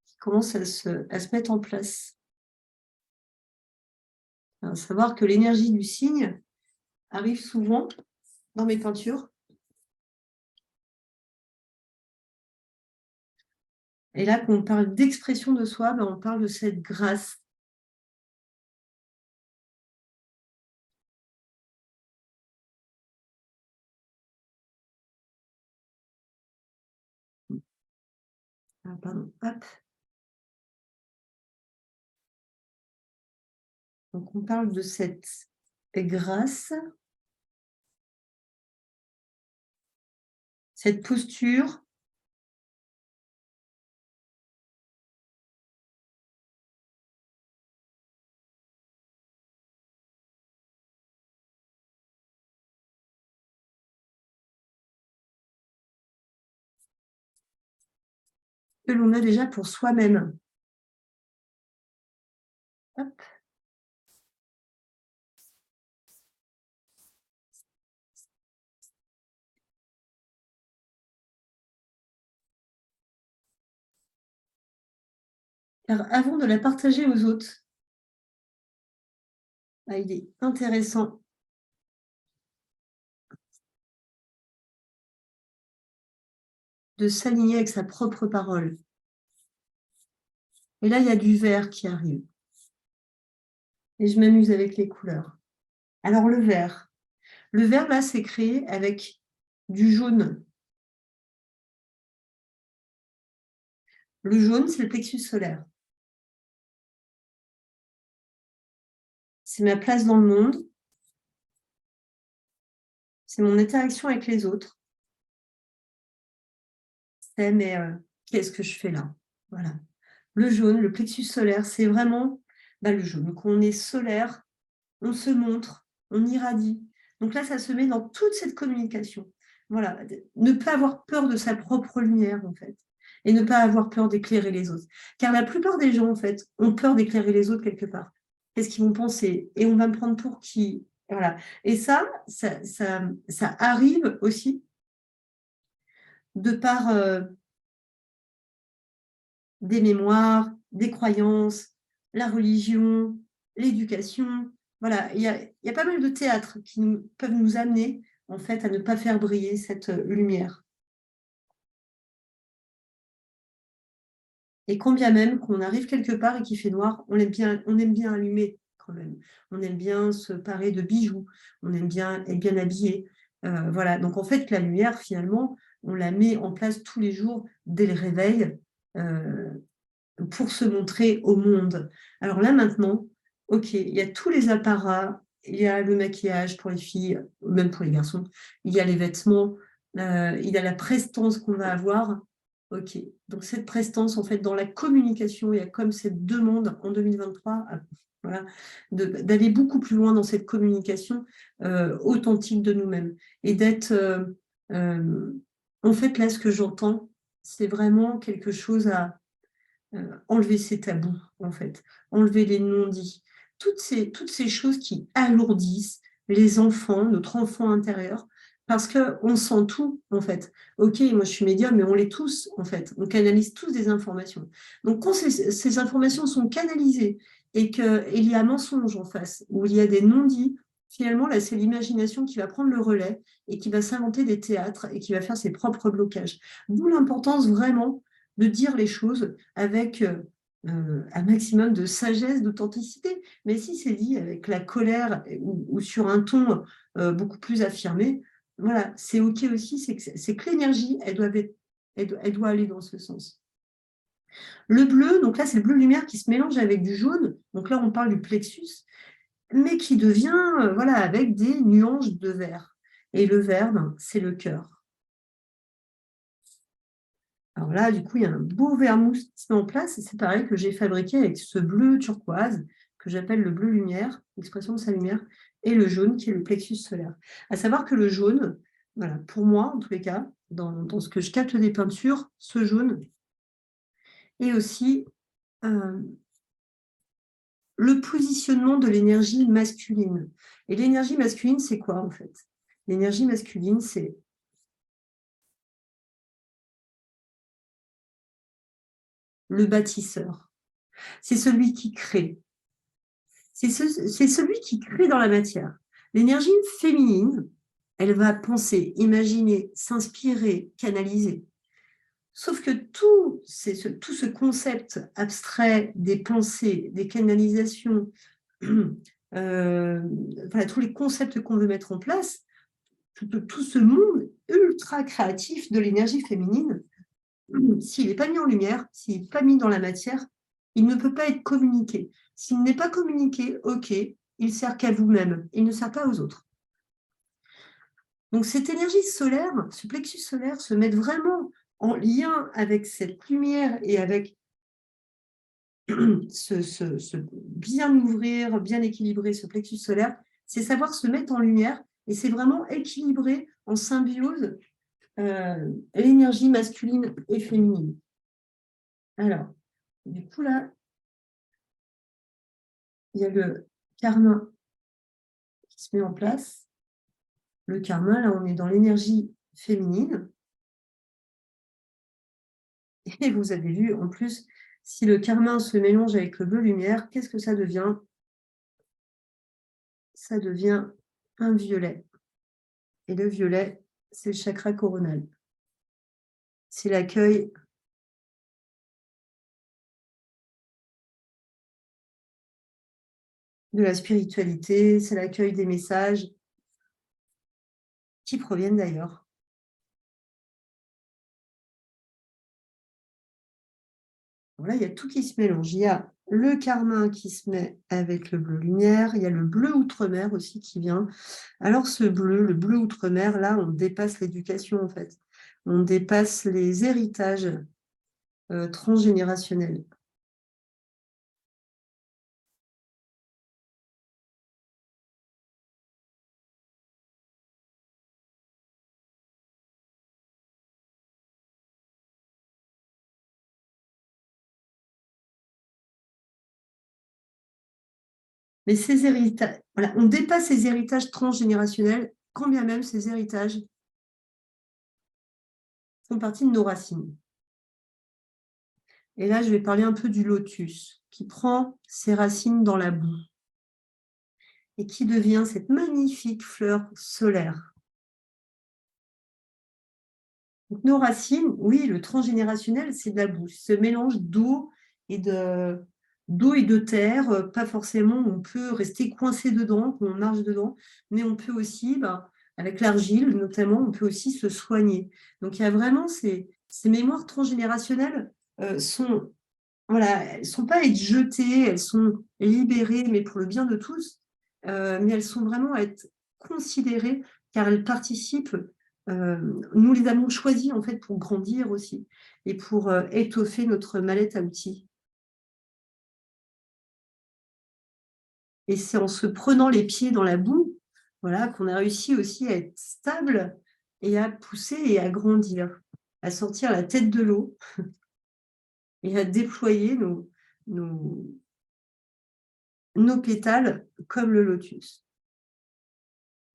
qui commence à se mettre en place. À savoir que l'énergie du signe arrive souvent dans mes peintures. Et là, quand on parle d'expression de soi, ben, on parle de cette grâce. Ah, pardon, hop. Donc, on parle de cette grâce, cette posture. Que l'on a déjà pour soi-même. Hop. Car avant de la partager aux autres, il est intéressant de s'aligner avec sa propre parole. Et là, il y a du vert qui arrive. Et je m'amuse avec les couleurs. Alors, le vert. Le vert, là, c'est créé avec du jaune. Le jaune, c'est le plexus solaire. c'est ma place dans le monde, c'est mon interaction avec les autres, c'est mais qu'est-ce que je fais là? Voilà. Le jaune, le plexus solaire, c'est vraiment le jaune. Quand on est solaire, on se montre, on irradie. Donc là, ça se met dans toute cette communication. Voilà, ne pas avoir peur de sa propre lumière, en fait, et ne pas avoir peur d'éclairer les autres. Car la plupart des gens, en fait, ont peur d'éclairer les autres quelque part. Qu'est-ce qu'ils vont penser? Et on va me prendre pour qui? Voilà. Et ça arrive aussi de par des mémoires, des croyances, la religion, l'éducation. Voilà, il y a pas mal de théâtres qui peuvent nous amener en fait à ne pas faire briller cette lumière. Et quand bien même qu'on arrive quelque part et qu'il fait noir, on aime bien allumer quand même. On aime bien se parer de bijoux, on aime bien être bien habillé. Voilà, donc en fait, la lumière, finalement, on la met en place tous les jours dès le réveil. Euh, pour se montrer au monde. Alors là, maintenant, OK, il y a tous les apparats, il y a le maquillage pour les filles, même pour les garçons, il y a les vêtements, il y a la prestance qu'on va avoir. OK, donc cette prestance, en fait, dans la communication, il y a comme cette demande en 2023, voilà, d'aller beaucoup plus loin dans cette communication authentique de nous-mêmes et d'être... en fait, là, ce que j'entends, c'est vraiment quelque chose à enlever ces tabous, en fait, enlever les non-dits, toutes ces choses qui alourdissent les enfants, notre enfant intérieur, parce qu'on sent tout, en fait. OK, moi je suis médium, mais on l'est tous, en fait. On canalise tous des informations. Donc, quand ces informations sont canalisées et qu'il y a mensonge en face, où il y a des non-dits, finalement, là, c'est l'imagination qui va prendre le relais et qui va s'inventer des théâtres et qui va faire ses propres blocages. D'où l'importance vraiment de dire les choses avec un maximum de sagesse, d'authenticité. Mais si c'est dit avec la colère ou sur un ton beaucoup plus affirmé, voilà, c'est OK aussi, c'est que l'énergie, elle doit aller dans ce sens. Le bleu, donc là, c'est le bleu lumière qui se mélange avec du jaune. Donc là, on parle du plexus, mais qui devient, voilà, avec des nuances de vert. Et le vert, c'est le cœur. Alors là, du coup, il y a un beau vermouth qui se met en place et c'est pareil que j'ai fabriqué avec ce bleu turquoise que j'appelle le bleu lumière, l'expression de sa lumière, et le jaune qui est le plexus solaire. À savoir que le jaune, voilà, pour moi, en tous les cas, dans ce que je capte des peintures, ce jaune est aussi le positionnement de l'énergie masculine. Et l'énergie masculine, c'est quoi en fait? L'énergie masculine, c'est le bâtisseur. C'est celui qui crée. C'est celui qui crée dans la matière. L'énergie féminine, elle va penser, imaginer, s'inspirer, canaliser. Sauf que tout ce concept abstrait des pensées, des canalisations, voilà, tous les concepts qu'on veut mettre en place, tout ce monde ultra créatif de l'énergie féminine, s'il n'est pas mis en lumière, s'il n'est pas mis dans la matière, il ne peut pas être communiqué. S'il n'est pas communiqué, OK, il sert qu'à vous-même, il ne sert pas aux autres. Donc cette énergie solaire, ce plexus solaire se met vraiment en lien avec cette lumière et avec bien ouvrir, bien équilibrer ce plexus solaire, c'est savoir se mettre en lumière et c'est vraiment équilibrer en symbiose l'énergie masculine et féminine. Alors, du coup là, il y a le karma qui se met en place. Le karma, là, on est dans l'énergie féminine. Et vous avez vu, en plus, si le karma se mélange avec le bleu lumière, qu'est-ce que ça devient? Ça devient un violet. Et le violet, c'est le chakra coronal. C'est l'accueil de la spiritualité, c'est l'accueil des messages qui proviennent d'ailleurs. Voilà, il y a tout qui se mélange. Il y a le carmin qui se met avec le bleu lumière. Il y a le bleu outre-mer aussi qui vient. Alors ce bleu, le bleu outre-mer, là, on dépasse l'éducation en fait. On dépasse les héritages transgénérationnels. Mais ces héritages, voilà, on dépasse ces héritages transgénérationnels, quand bien même ces héritages font partie de nos racines. Et là, je vais parler un peu du lotus, qui prend ses racines dans la boue et qui devient cette magnifique fleur solaire. Donc, nos racines, oui, le transgénérationnel, c'est de la boue, ce mélange d'eau et de terre, pas forcément, on peut rester coincé dedans, on marche dedans, mais on peut aussi, avec l'argile notamment, on peut aussi se soigner. Donc il y a vraiment ces mémoires transgénérationnelles sont, voilà, elles ne sont pas à être jetées, elles sont libérées, mais pour le bien de tous, mais elles sont vraiment à être considérées car elles participent, nous les avons choisies en fait pour grandir aussi et pour étoffer notre mallette à outils. Et c'est en se prenant les pieds dans la boue, voilà, qu'on a réussi aussi à être stable et à pousser et à grandir, à sortir la tête de l'eau et à déployer nos, nos pétales comme le lotus.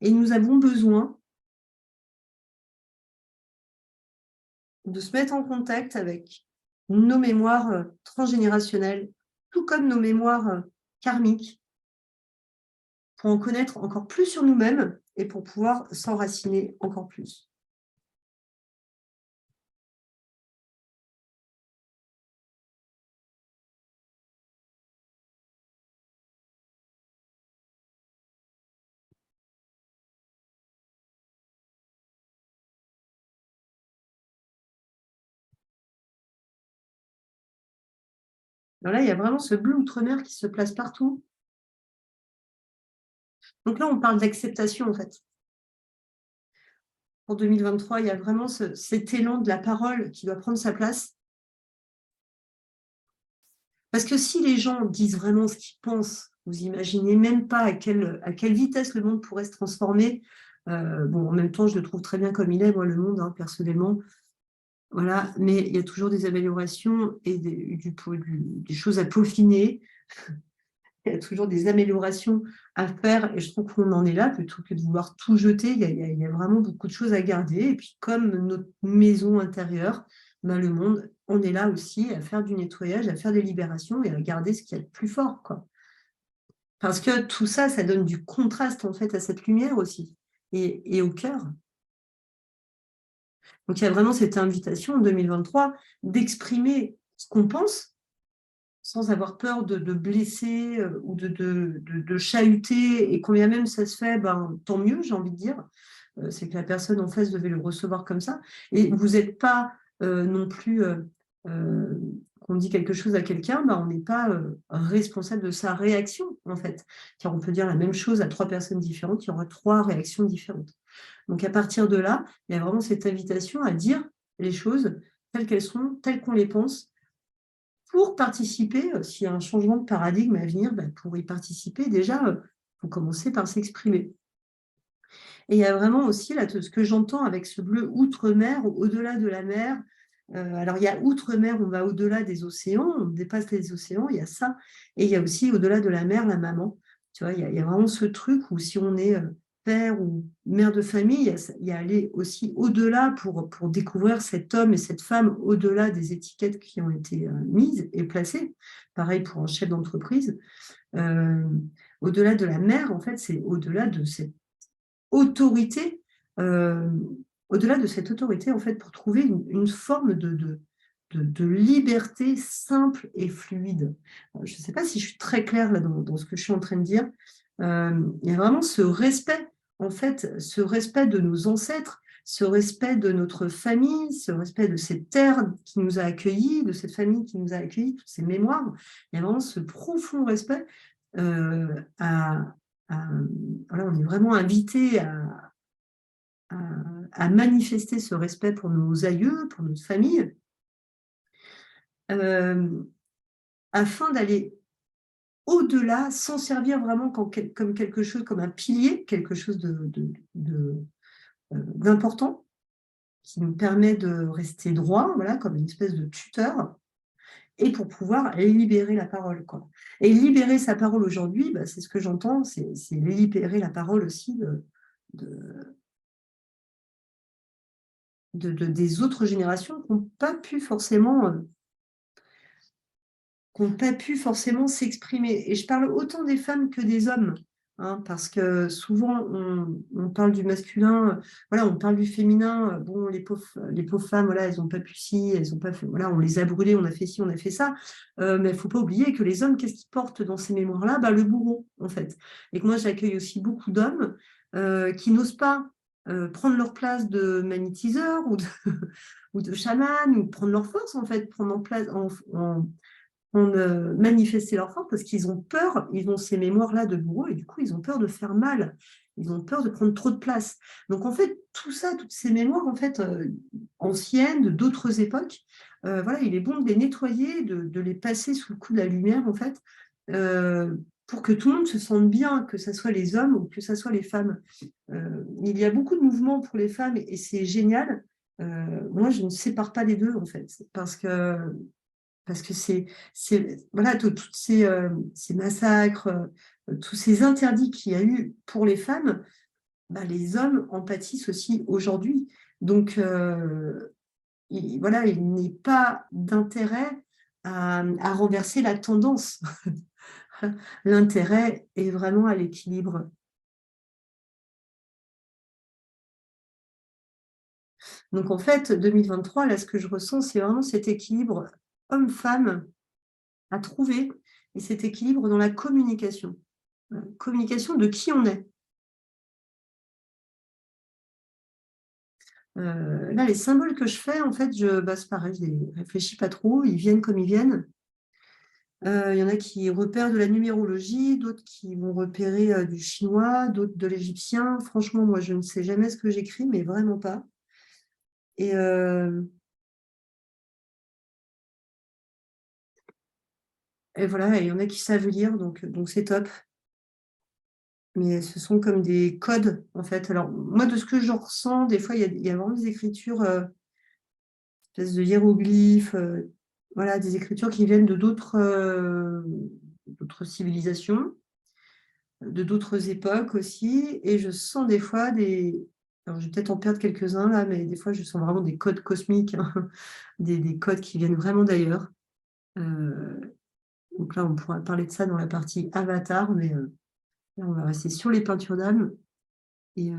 Et nous avons besoin de se mettre en contact avec nos mémoires transgénérationnelles, tout comme nos mémoires karmiques, pour en connaître encore plus sur nous-mêmes et pour pouvoir s'enraciner encore plus. Alors là, il y a vraiment ce bleu outre-mer qui se place partout. Donc là, on parle d'acceptation, en fait. Pour 2023, il y a vraiment cet élan de la parole qui doit prendre sa place. Parce que si les gens disent vraiment ce qu'ils pensent, vous imaginez même pas à quelle vitesse le monde pourrait se transformer. Bon, en même temps, je le trouve très bien comme il est, moi, le monde, hein, personnellement. Voilà, mais il y a toujours des améliorations et des choses à peaufiner. Il y a toujours des améliorations à faire et je trouve qu'on en est là plutôt que de vouloir tout jeter. Il y a vraiment beaucoup de choses à garder. Et puis, comme notre maison intérieure, le monde, on est là aussi à faire du nettoyage, à faire des libérations et à garder ce qu'il y a de plus fort, quoi. Parce que tout ça, ça donne du contraste en fait à cette lumière aussi et au cœur. Donc, il y a vraiment cette invitation en 2023 d'exprimer ce qu'on pense sans avoir peur de blesser ou de chahuter. Et combien même ça se fait, tant mieux, j'ai envie de dire. C'est que la personne en face devait le recevoir comme ça. Et vous n'êtes pas non plus, qu'on dit quelque chose à quelqu'un, on n'est pas responsable de sa réaction, en fait. Car on peut dire la même chose à 3 personnes différentes, il y aura 3 réactions différentes. Donc à partir de là, il y a vraiment cette invitation à dire les choses telles qu'elles sont, telles qu'on les pense, pour participer, s'il y a un changement de paradigme à venir, pour y participer, déjà, il faut commencer par s'exprimer. Et il y a vraiment aussi, là, ce que j'entends avec ce bleu outre-mer, au-delà de la mer. Alors, il y a outre-mer, on va au-delà des océans, on dépasse les océans, il y a ça. Et il y a aussi, au-delà de la mer, la maman. Tu vois, il y a vraiment ce truc où si on est père ou mère de famille, il y a aller aussi au-delà pour découvrir cet homme et cette femme au-delà des étiquettes qui ont été mises et placées. Pareil pour un chef d'entreprise. Au-delà de la mère, en fait, c'est au-delà de cette autorité, au-delà de cette autorité, en fait, pour trouver une forme de liberté simple et fluide. Je ne sais pas si je suis très claire là dans ce que je suis en train de dire. Il y a vraiment ce respect, en fait, ce respect de nos ancêtres, ce respect de notre famille, ce respect de cette terre qui nous a accueillis, de cette famille qui nous a accueillis, toutes ces mémoires. Il y a vraiment ce profond respect voilà, on est vraiment invité à manifester ce respect pour nos aïeux, pour notre famille, afin d'aller au-delà, s'en servir vraiment comme quelque chose, comme un pilier, quelque chose d'important, qui nous permet de rester droit, voilà, comme une espèce de tuteur, et pour pouvoir libérer la parole, quoi. Et libérer sa parole aujourd'hui, bah, c'est ce que j'entends, c'est libérer la parole aussi des autres générations qui n'ont pas pu forcément s'exprimer. Et je parle autant des femmes que des hommes, hein, parce que souvent on parle du masculin, voilà, on parle du féminin. Bon, les pauvres femmes, voilà, elles n'ont pas pu ci, elles n'ont pas fait, voilà, on les a brûlées, on a fait ci, on a fait ça. Mais il ne faut pas oublier que les hommes, qu'est-ce qu'ils portent dans ces mémoires-là? Bah, le bourreau, en fait. Et que moi, j'accueille aussi beaucoup d'hommes qui n'osent pas prendre leur place de magnétiseur ou de chaman, ou prendre leur force, en fait, prendre en place manifester leur force parce qu'ils ont peur, ils ont ces mémoires-là de bourreau et du coup, ils ont peur de faire mal, ils ont peur de prendre trop de place. Donc, en fait, tout ça, toutes ces mémoires, en fait, anciennes, d'autres époques, voilà, il est bon de les nettoyer, de les passer sous le coup de la lumière, en fait, pour que tout le monde se sente bien, que ce soit les hommes ou que ce soit les femmes. Il y a beaucoup de mouvements pour les femmes et c'est génial. Moi, je ne sépare pas les deux, en fait, parce que voilà, tous ces massacres, tous ces interdits qu'il y a eu pour les femmes, bah, les hommes en pâtissent aussi aujourd'hui. Donc, voilà, il n'est pas d'intérêt à renverser la tendance. L'intérêt est vraiment à l'équilibre. Donc, en fait, 2023, là, ce que je ressens, c'est vraiment cet équilibre homme-femme à trouver, et cet équilibre dans la communication. Communication de qui on est. Là, les symboles que je fais, en fait, c'est pareil, je ne réfléchis pas trop, ils viennent comme ils viennent. Il y en a qui repèrent de la numérologie, d'autres qui vont repérer du chinois, d'autres de l'égyptien. Franchement, moi, je ne sais jamais ce que j'écris, mais vraiment pas. Et voilà, il y en a qui savent lire, donc c'est top. Mais ce sont comme des codes, en fait. Alors, moi, de ce que je ressens, des fois, il y a vraiment des écritures, espèces de hiéroglyphes, voilà, des écritures qui viennent de d'autres civilisations, de d'autres époques aussi. Et je sens des fois alors, je vais peut-être en perdre quelques-uns là, mais des fois, je sens vraiment des codes cosmiques, hein, des codes qui viennent vraiment d'ailleurs. Donc là, on pourra parler de ça dans la partie avatar, mais là, on va rester sur les peintures d'âme. Et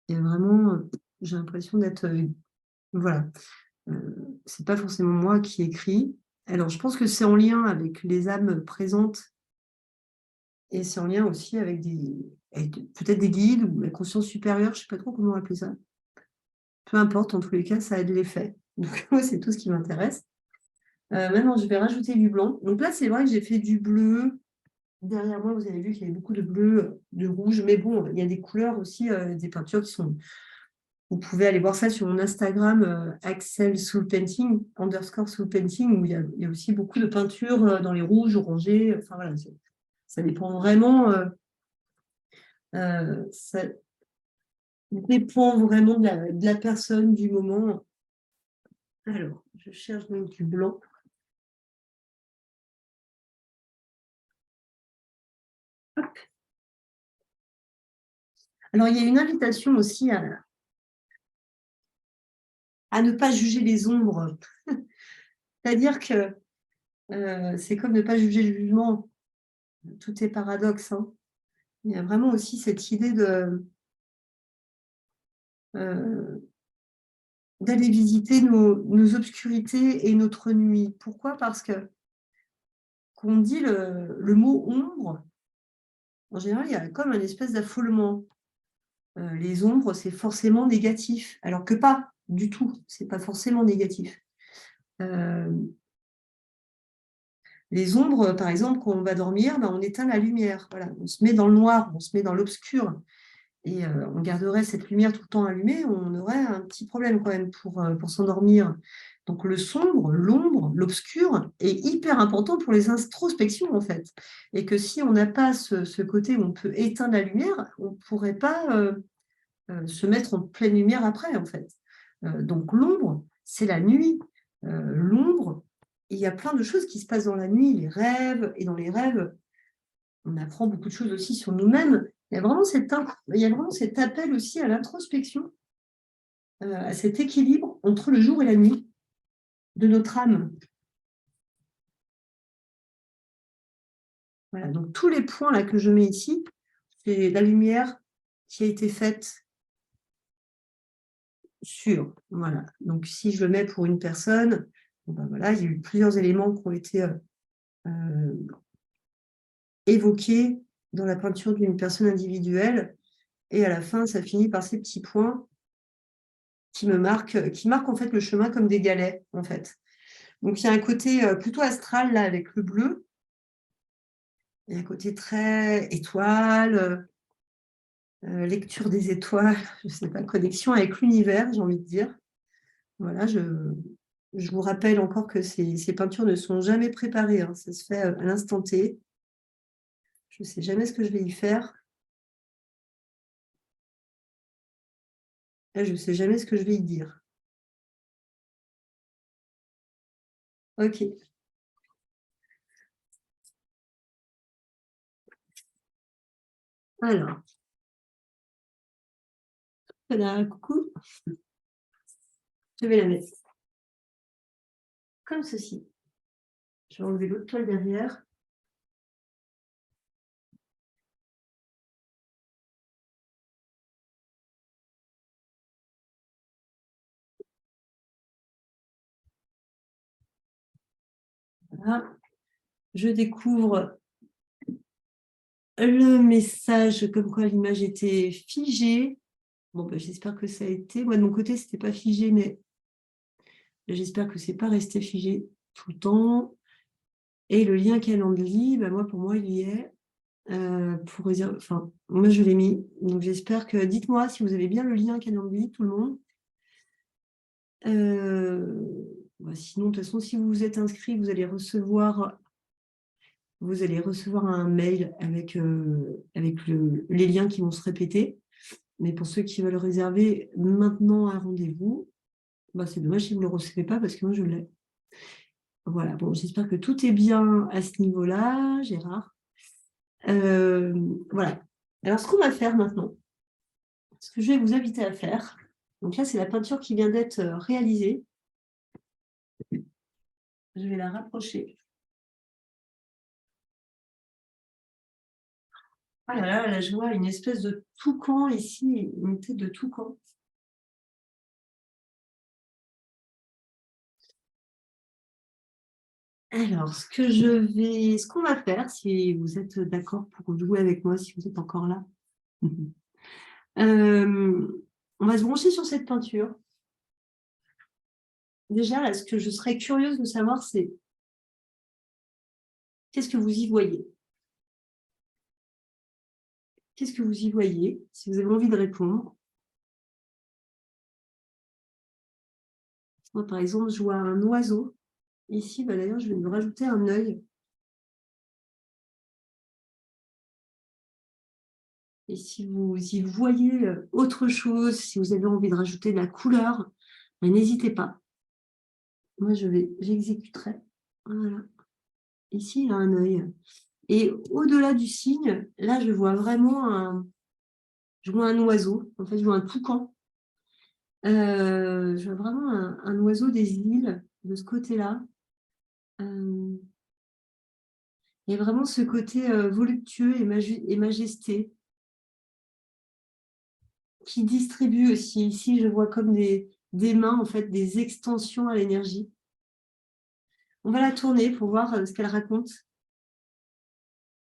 vraiment, j'ai l'impression d'être. Voilà. C'est pas forcément moi qui écris. Alors, je pense que c'est en lien avec les âmes présentes et c'est en lien aussi avec peut-être des guides ou la conscience supérieure, je ne sais pas trop comment appeler ça. Peu importe, en tous les cas, ça a de l'effet. Donc, moi, c'est tout ce qui m'intéresse. Maintenant, je vais rajouter du blanc. Donc là, c'est vrai que j'ai fait du bleu. Derrière moi, vous avez vu qu'il y avait beaucoup de bleu, de rouge, mais bon, il y a des couleurs aussi, des peintures qui sont. Vous pouvez aller voir ça sur mon Instagram, Axel Soul Painting, _Soul Painting, où il y a aussi beaucoup de peintures dans les rouges, orangés. Enfin voilà, ça dépend vraiment. Ça dépend vraiment de la personne, du moment. Alors, je cherche donc du blanc. Hop. Alors, il y a une invitation aussi à ne pas juger les ombres. C'est-à-dire que c'est comme ne pas juger le jugement. Tout est paradoxe, hein. Il y a vraiment aussi cette idée d'aller visiter nos obscurités et notre nuit. Pourquoi? Parce que quand on dit le mot ombre, en général, il y a comme une espèce d'affolement. les ombres, c'est forcément négatif, alors que pas du tout, c'est pas forcément négatif. Les ombres, par exemple, quand on va dormir, ben, on éteint la lumière. Voilà. On se met dans le noir, on se met dans l'obscur. Et on garderait cette lumière tout le temps allumée, on aurait un petit problème quand même pour s'endormir. Donc le sombre, l'ombre, l'obscur est hyper important pour les introspections en fait. Et que si on n'a pas ce côté où on peut éteindre la lumière, on ne pourrait pas se mettre en pleine lumière après en fait. Donc l'ombre, c'est la nuit. L'ombre, il y a plein de choses qui se passent dans la nuit, les rêves, et dans les rêves, on apprend beaucoup de choses aussi sur nous-mêmes. Il y a vraiment cet appel aussi à l'introspection, à cet équilibre entre le jour et la nuit de notre âme. Voilà, donc tous les points là que je mets ici, c'est la lumière qui a été faite sur. Voilà. Donc si je le mets pour une personne, bon ben voilà, il y a eu plusieurs éléments qui ont été évoqués dans la peinture d'une personne individuelle, et à la fin, ça finit par ces petits points qui marquent en fait le chemin comme des galets, en fait. Donc, il y a un côté plutôt astral, là, avec le bleu. Il y a un côté très étoile, lecture des étoiles, je ne sais pas, connexion avec l'univers, j'ai envie de dire. Voilà, je vous rappelle encore que ces peintures ne sont jamais préparées, hein, ça se fait à l'instant T. Je ne sais jamais ce que je vais y faire. Et je ne sais jamais ce que je vais y dire. Ok. Alors, voilà, coucou. Je vais la mettre comme ceci. Je vais enlever l'autre toile derrière. Voilà. Je découvre le message comme quoi l'image était figée. Bon, ben, j'espère que ça a été. Moi, de mon côté, ce n'était pas figé, mais j'espère que ce n'est pas resté figé tout le temps. Et le lien Calendly, ben, moi, pour moi, il y est. Pour réserver... Enfin, moi, je l'ai mis. Donc, j'espère que... Dites-moi si vous avez bien le lien Calendly, tout le monde. Sinon, de toute façon, si vous vous êtes inscrit, vous allez recevoir un mail avec les liens qui vont se répéter. Mais pour ceux qui veulent réserver maintenant un rendez-vous, c'est dommage si vous ne le recevez pas parce que moi, je l'ai. Voilà, bon, j'espère que tout est bien à ce niveau-là, Gérard. Voilà. Alors, ce qu'on va faire maintenant, ce que je vais vous inviter à faire, donc là, c'est la peinture qui vient d'être réalisée. Je vais la rapprocher. Ah là, je vois une espèce de toucan ici, une tête de toucan. Alors, ce qu'on va faire, si vous êtes d'accord pour jouer avec moi, si vous êtes encore là, on va se brancher sur cette peinture. Déjà, là, ce que je serais curieuse de savoir, c'est qu'est-ce que vous y voyez? Qu'est-ce que vous y voyez? Si vous avez envie de répondre. Moi, par exemple, je vois un oiseau. Ici, d'ailleurs, je vais lui rajouter un œil. Et si vous y voyez autre chose, si vous avez envie de rajouter de la couleur, n'hésitez pas. Moi, j'exécuterai. Voilà. Ici, il y a un œil. Et au-delà du signe, là, je vois vraiment un oiseau. En fait, je vois un toucan. Je vois vraiment un oiseau des îles de ce côté-là. Il y a vraiment ce côté voluptueux et majesté qui distribue aussi. Ici, je vois comme des mains, en fait, des extensions à l'énergie. On va la tourner pour voir ce qu'elle raconte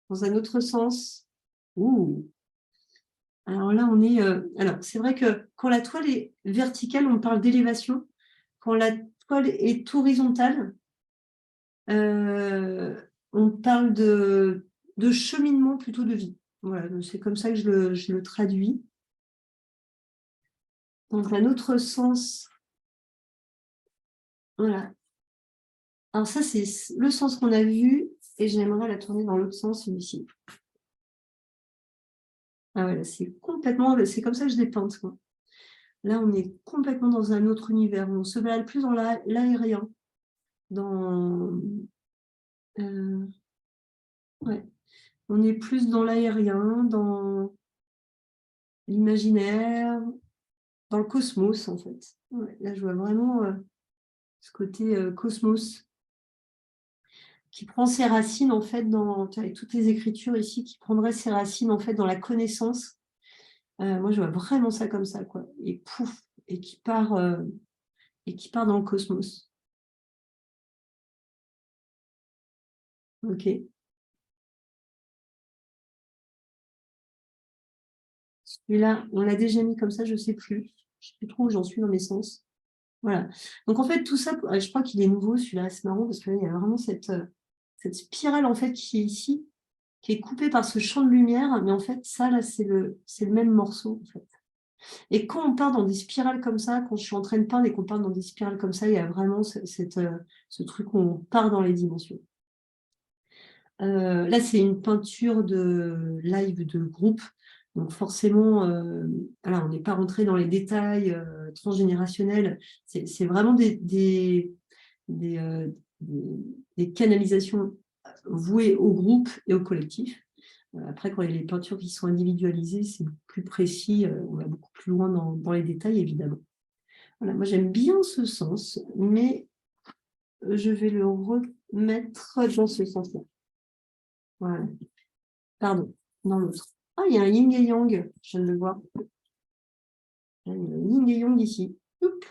dans un autre sens. Ouh. Alors là, on est... alors, c'est vrai que quand la toile est verticale, on parle d'élévation. Quand la toile est horizontale, on parle de cheminement plutôt de vie. Voilà, c'est comme ça que je le traduis. Donc, un autre sens... Voilà. Alors ça, c'est le sens qu'on a vu, et j'aimerais la tourner dans l'autre sens, celui-ci. Ah ouais, c'est complètement... C'est comme ça que je l'ai peinte, quoi. Là, on est complètement dans un autre univers. On se balade plus dans l'aérien. Dans... ouais. On est plus dans l'aérien, dans l'imaginaire, dans le cosmos, en fait. Ouais, là, je vois vraiment ce côté cosmos qui prend ses racines, en fait, avec toutes les écritures ici, qui prendraient ses racines, en fait, dans la connaissance. Moi, je vois vraiment ça comme ça, quoi. Et pouf, et qui part dans le cosmos. OK. Celui-là, on l'a déjà mis comme ça, je ne sais plus. Je ne sais plus trop où j'en suis dans mes sens. Voilà. Donc, en fait, tout ça, je crois qu'il est nouveau, celui-là. C'est marrant parce qu'il y a vraiment cette spirale, en fait, qui est ici, qui est coupée par ce champ de lumière. Mais en fait, ça, là, c'est le même morceau, en fait. Et quand on part dans des spirales comme ça, quand je suis en train de peindre et qu'on part dans des spirales comme ça, il y a vraiment ce truc où on part dans les dimensions. Là, c'est une peinture de live de groupe. Donc forcément, voilà, on n'est pas rentré dans les détails transgénérationnels. C'est vraiment des canalisations vouées au groupe et au collectif. Après, quand il y a les peintures qui sont individualisées, c'est plus précis, on va beaucoup plus loin dans les détails, évidemment. Voilà, moi, j'aime bien ce sens, mais je vais le remettre dans ce sens-là. Voilà. Pardon, dans l'autre. Ah, il y a un yin et yang, je viens de le voir. Il y a un yin et yang ici. Oup,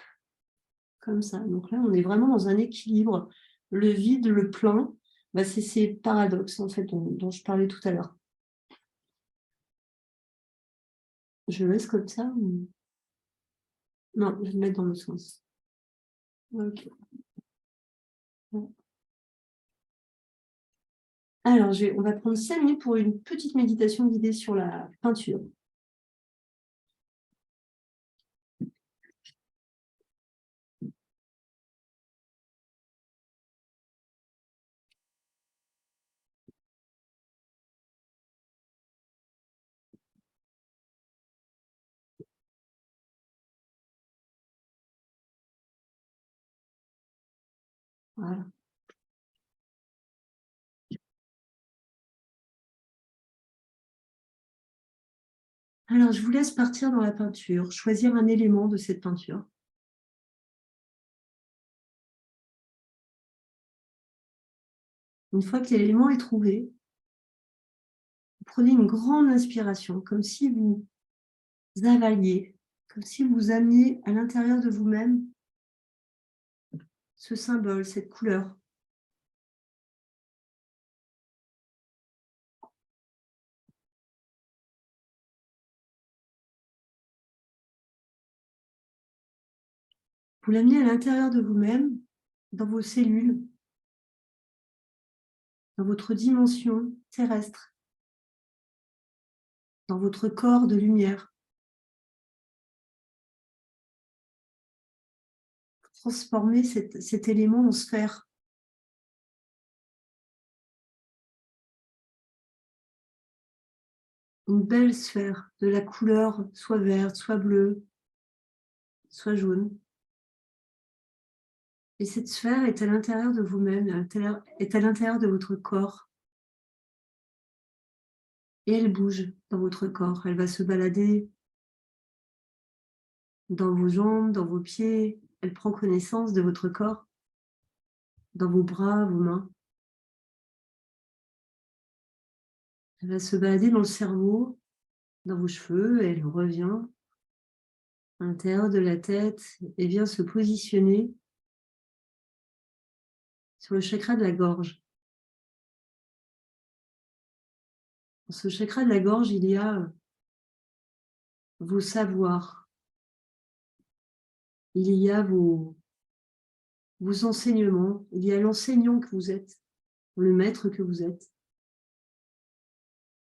comme ça. Donc là, on est vraiment dans un équilibre. Le vide, le plein, bah, c'est ces paradoxes, en fait, dont je parlais tout à l'heure. Je le laisse comme ça Non, je vais le mettre dans le sens. Ok. Alors, on va prendre 5 minutes pour une petite méditation guidée sur la peinture. Voilà. Alors, je vous laisse partir dans la peinture, choisir un élément de cette peinture. Une fois que l'élément est trouvé, vous prenez une grande inspiration, comme si vous avaliez, comme si vous ameniez à l'intérieur de vous-même ce symbole, cette couleur. Vous l'amenez à l'intérieur de vous-même, dans vos cellules, dans votre dimension terrestre, dans votre corps de lumière. Transformez cet élément en sphère. Une belle sphère de la couleur soit verte, soit bleue, soit jaune. Et cette sphère est à l'intérieur de vous-même, est à l'intérieur de votre corps. Et elle bouge dans votre corps. Elle va se balader dans vos jambes, dans vos pieds. Elle prend connaissance de votre corps, dans vos bras, vos mains. Elle va se balader dans le cerveau, dans vos cheveux, et elle revient à l'intérieur de la tête et vient se positionner sur le chakra de la gorge. Dans ce chakra de la gorge, il y a vos savoirs, il y a vos enseignements, il y a l'enseignant que vous êtes, le maître que vous êtes,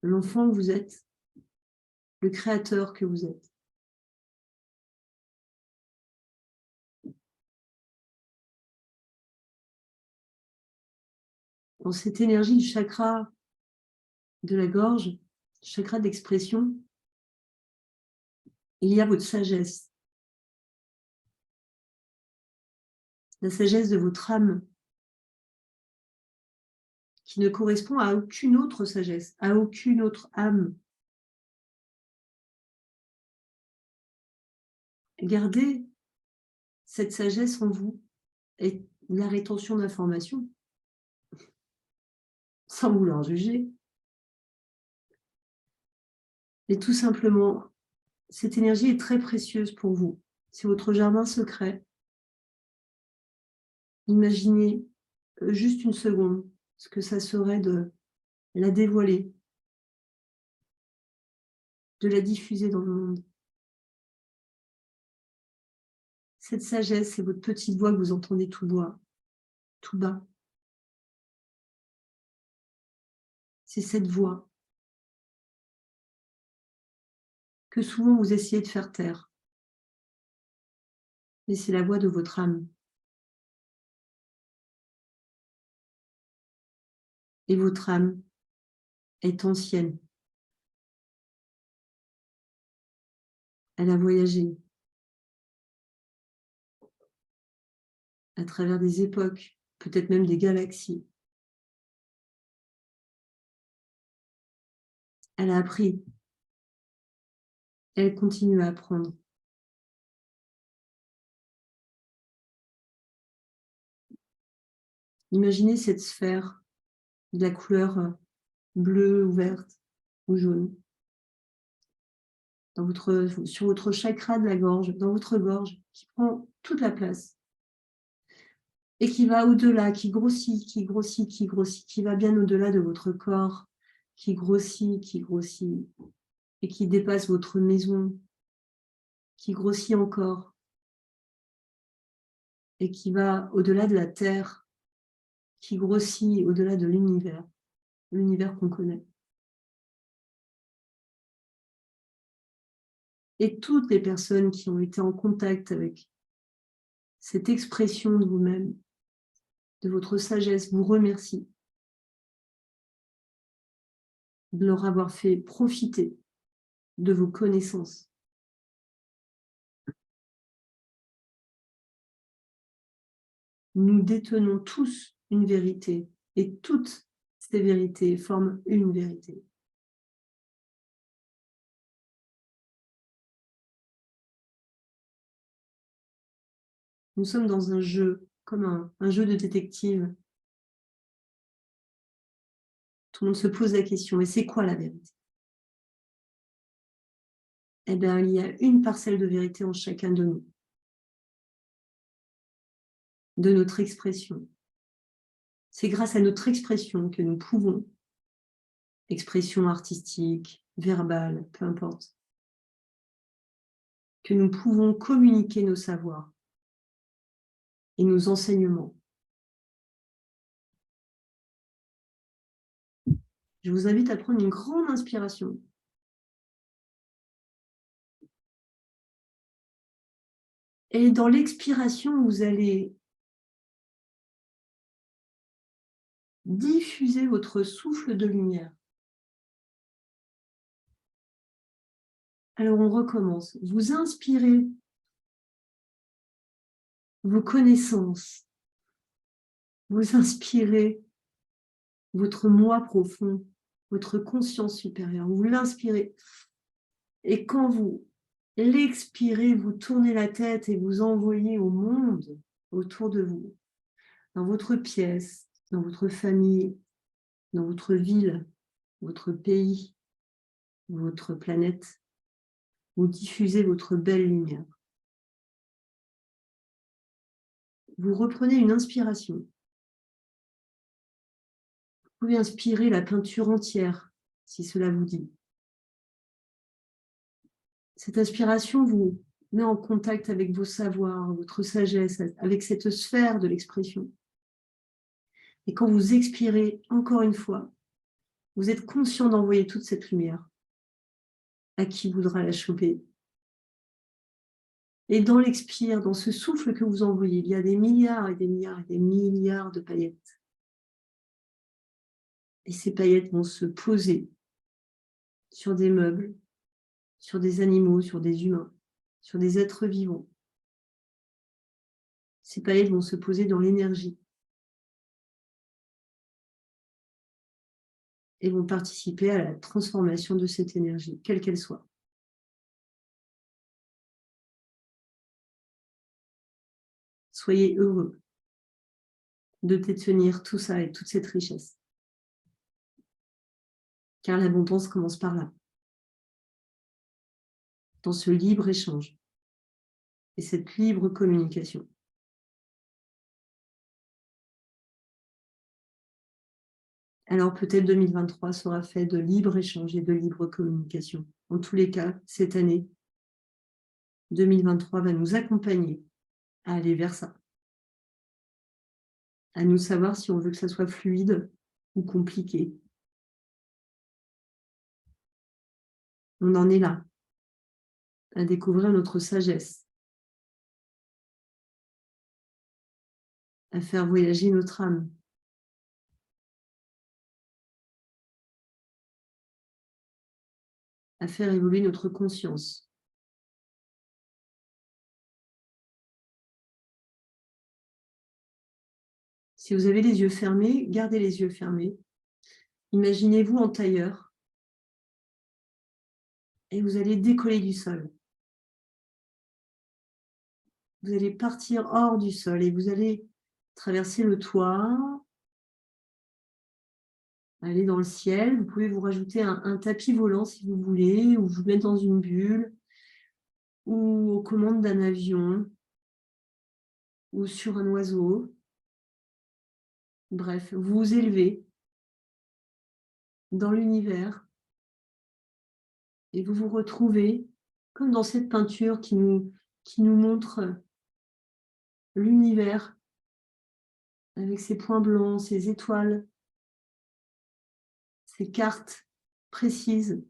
l'enfant que vous êtes, le créateur que vous êtes. Dans cette énergie du chakra de la gorge, chakra d'expression, il y a votre sagesse. La sagesse de votre âme, qui ne correspond à aucune autre sagesse, à aucune autre âme. Gardez cette sagesse en vous et la rétention d'informations, sans vouloir juger. Et tout simplement, cette énergie est très précieuse pour vous. C'est votre jardin secret. Imaginez juste une seconde ce que ça serait de la dévoiler, de la diffuser dans le monde. Cette sagesse, c'est votre petite voix que vous entendez tout bas. C'est cette voix que souvent vous essayez de faire taire. Mais c'est la voix de votre âme. Et votre âme est ancienne. Elle a voyagé à travers des époques, peut-être même des galaxies. Elle a appris. Elle continue à apprendre. Imaginez cette sphère de la couleur bleue ou verte ou jaune sur votre chakra de la gorge, dans votre gorge, qui prend toute la place et qui va au-delà, qui grossit, qui va bien au-delà de votre corps, qui grossit et qui dépasse votre maison, qui grossit encore et qui va au-delà de la Terre, qui grossit au-delà de l'univers qu'on connaît. Et toutes les personnes qui ont été en contact avec cette expression de vous-même, de votre sagesse, vous remercient de leur avoir fait profiter de vos connaissances. Nous détenons tous une vérité et toutes ces vérités forment une vérité. Nous sommes dans un jeu, comme un jeu de détective. Tout le monde se pose la question, mais c'est quoi la vérité? Eh bien, il y a une parcelle de vérité en chacun de nous, de notre expression. C'est grâce à notre expression que nous pouvons, expression artistique, verbale, peu importe, que nous pouvons communiquer nos savoirs et nos enseignements. Je vous invite à prendre une grande inspiration. Et dans l'expiration, vous allez diffuser votre souffle de lumière. Alors on recommence. Vous inspirez vos connaissances. Vous inspirez votre moi profond, votre conscience supérieure. Vous l'inspirez. Et quand vous l'expirez, vous tournez la tête et vous envoyez au monde autour de vous, dans votre pièce, dans votre famille, dans votre ville, votre pays, votre planète. Vous diffusez votre belle lumière. Vous reprenez une inspiration. Vous pouvez inspirer la peinture entière, si cela vous dit. Cette inspiration vous met en contact avec vos savoirs, votre sagesse, avec cette sphère de l'expression. Et quand vous expirez, encore une fois, vous êtes conscient d'envoyer toute cette lumière à qui voudra la choper. Et dans l'expire, dans ce souffle que vous envoyez, il y a des milliards et des milliards et des milliards de paillettes. Et ces paillettes vont se poser sur des meubles, sur des animaux, sur des humains, sur des êtres vivants. Ces paillettes vont se poser dans l'énergie et vont participer à la transformation de cette énergie, quelle qu'elle soit. Soyez heureux de détenir tout ça et toute cette richesse. Car l'abondance commence par là, dans ce libre échange et cette libre communication. Alors peut-être 2023 sera fait de libre échange et de libre communication. En tous les cas, cette année, 2023 va nous accompagner à aller vers ça. À nous savoir si on veut que ça soit fluide ou compliqué. On en est là, à découvrir notre sagesse, à faire voyager notre âme. À faire évoluer notre conscience. Si vous avez les yeux fermés, gardez les yeux fermés. Imaginez-vous en tailleur et vous allez décoller du sol. Vous allez partir hors du sol et vous allez traverser le toit, aller dans le ciel. Vous pouvez vous rajouter un tapis volant si vous voulez, ou vous mettre dans une bulle, ou aux commandes d'un avion, ou sur un oiseau. Bref, vous vous élevez dans l'univers et vous vous retrouvez comme dans cette peinture qui nous montre l'univers avec ses points blancs, ses étoiles, ses cartes précises.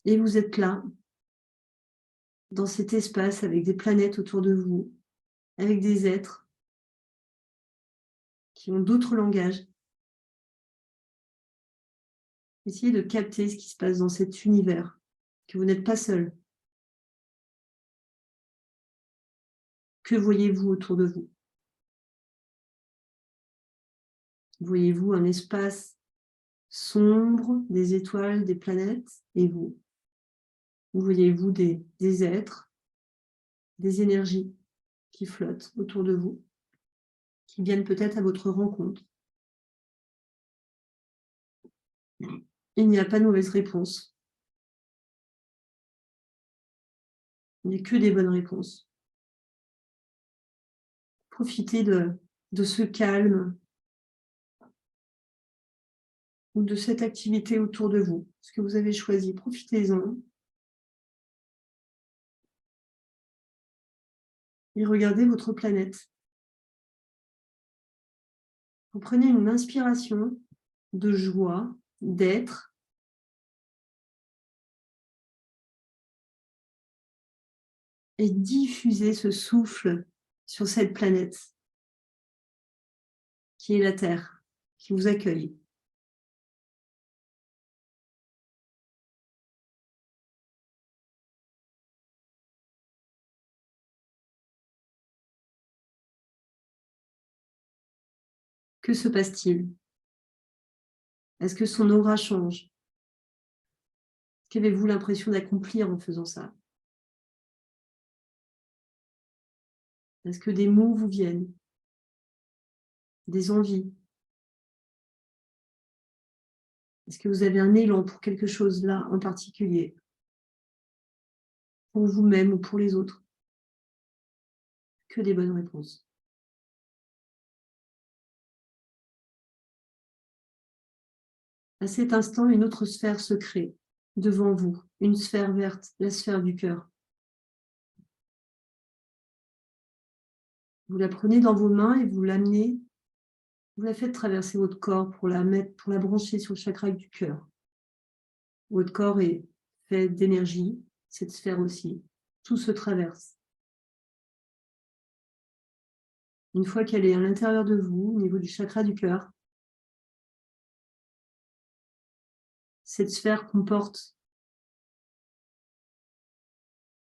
Et vous êtes là, dans cet espace, avec des planètes autour de vous, avec des êtres qui ont d'autres langages. Essayez de capter ce qui se passe dans cet univers, que vous n'êtes pas seul. Que voyez-vous autour de vous? Voyez-vous un espace sombre, des étoiles, des planètes, et vous? Ou voyez-vous des êtres, des énergies qui flottent autour de vous, qui viennent peut-être à votre rencontre? Il n'y a pas de mauvaise réponse. Il n'y a que des bonnes réponses. Profitez de ce calme ou de cette activité autour de vous, ce que vous avez choisi. Profitez-en. Et regardez votre planète. Vous prenez une inspiration de joie, d'être, et diffusez ce souffle sur cette planète qui est la Terre, qui vous accueille. Que se passe-t-il? Est-ce que son aura change? Qu'avez-vous l'impression d'accomplir en faisant ça? Est-ce que des mots vous viennent? Des envies? Est-ce que vous avez un élan pour quelque chose là en particulier? Pour vous-même ou pour les autres? Que des bonnes réponses. À cet instant, une autre sphère se crée. devant vous, une sphère verte, la sphère du cœur. Vous la prenez dans vos mains et vous l'amenez, vous la faites traverser votre corps pour la brancher sur le chakra du cœur. Votre corps est fait d'énergie, cette sphère aussi. Tout se traverse. Une fois qu'elle est à l'intérieur de vous, au niveau du chakra du cœur, cette sphère comporte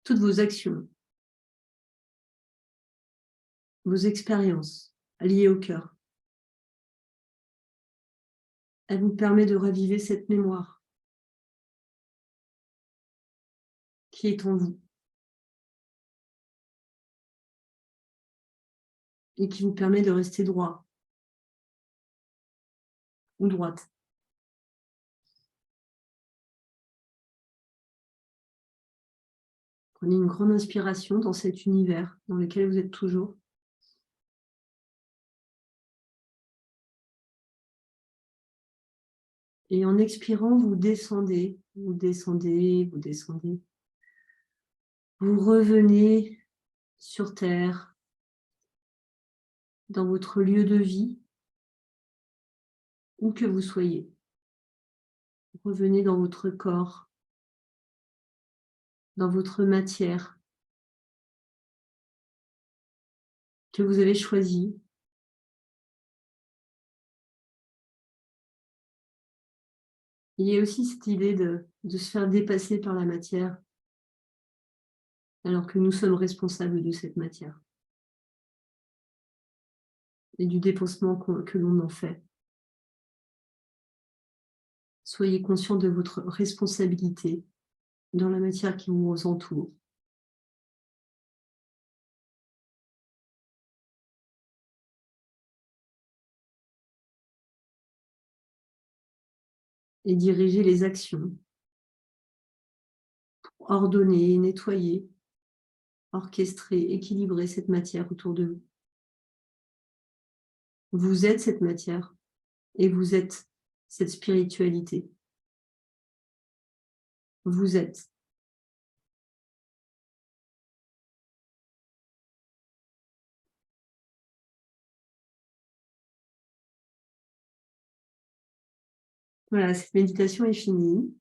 toutes vos actions, vos expériences liées au cœur. Elle vous permet de raviver cette mémoire qui est en vous et qui vous permet de rester droit ou droite. Prenez une grande inspiration dans cet univers dans lequel vous êtes toujours. Et en expirant, vous descendez, vous descendez, vous descendez. Vous revenez sur Terre, dans votre lieu de vie, où que vous soyez. Revenez dans votre corps, dans votre matière que vous avez choisie. Il y a aussi cette idée de se faire dépasser par la matière, alors que nous sommes responsables de cette matière et du dépassement que l'on en fait. Soyez conscient de votre responsabilité dans la matière qui vous entoure. Et dirigez les actions pour ordonner, nettoyer, orchestrer, équilibrer cette matière autour de vous. Vous êtes cette matière et vous êtes cette spiritualité. Vous êtes. Voilà, cette méditation est finie.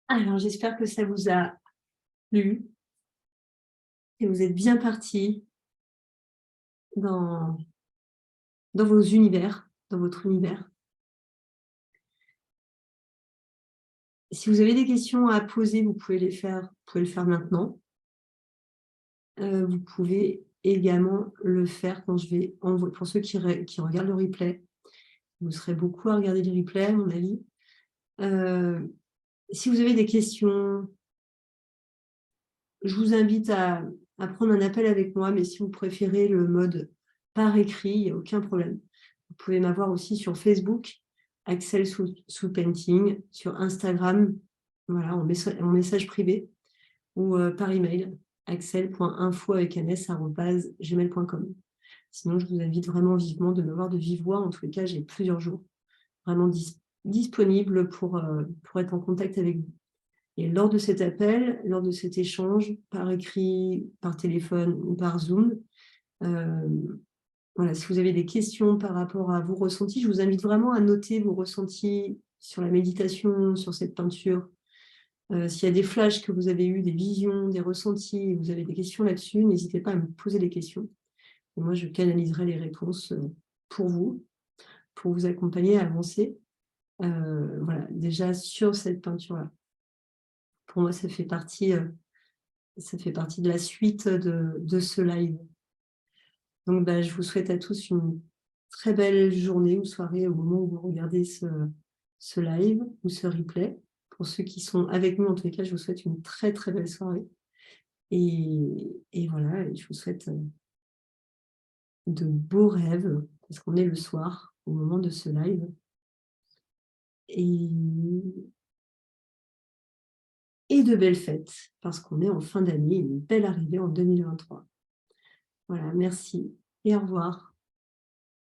Alors, j'espère que ça vous a plu, que vous êtes bien partis dans vos univers, dans votre univers. Si vous avez des questions à poser, vous pouvez le faire maintenant. Vous pouvez également le faire quand je vais envoyer, pour ceux qui regardent le replay. Vous serez beaucoup à regarder le replay, à mon avis. Si vous avez des questions, je vous invite à prendre un appel avec moi, mais si vous préférez le mode par écrit, il n'y a aucun problème. Vous pouvez m'avoir aussi sur Facebook, Axel sous Painting, sur Instagram, voilà, en message privé, ou par email, axel.info@gmail.com. Sinon, je vous invite vraiment vivement de me voir de vive voix. En tous les cas, j'ai plusieurs jours vraiment disponibles pour être en contact avec vous. Et lors de cet appel, lors de cet échange, par écrit, par téléphone ou par Zoom, voilà, si vous avez des questions par rapport à vos ressentis, je vous invite vraiment à noter vos ressentis sur la méditation, sur cette peinture. S'il y a des flashs que vous avez eus, des visions, des ressentis, et vous avez des questions là-dessus, n'hésitez pas à me poser des questions. Et moi, je canaliserai les réponses pour vous accompagner à avancer. Voilà, déjà sur cette peinture-là. Pour moi, ça fait partie de la suite de ce live. Donc, je vous souhaite à tous une très belle journée ou soirée au moment où vous regardez ce live ou ce replay. Pour ceux qui sont avec nous, en tous les cas, je vous souhaite une très, très belle soirée. Et voilà, je vous souhaite de beaux rêves, parce qu'on est le soir, au moment de ce live. Et et de belles fêtes, parce qu'on est en fin d'année, une belle arrivée en 2023. Voilà, merci et au revoir.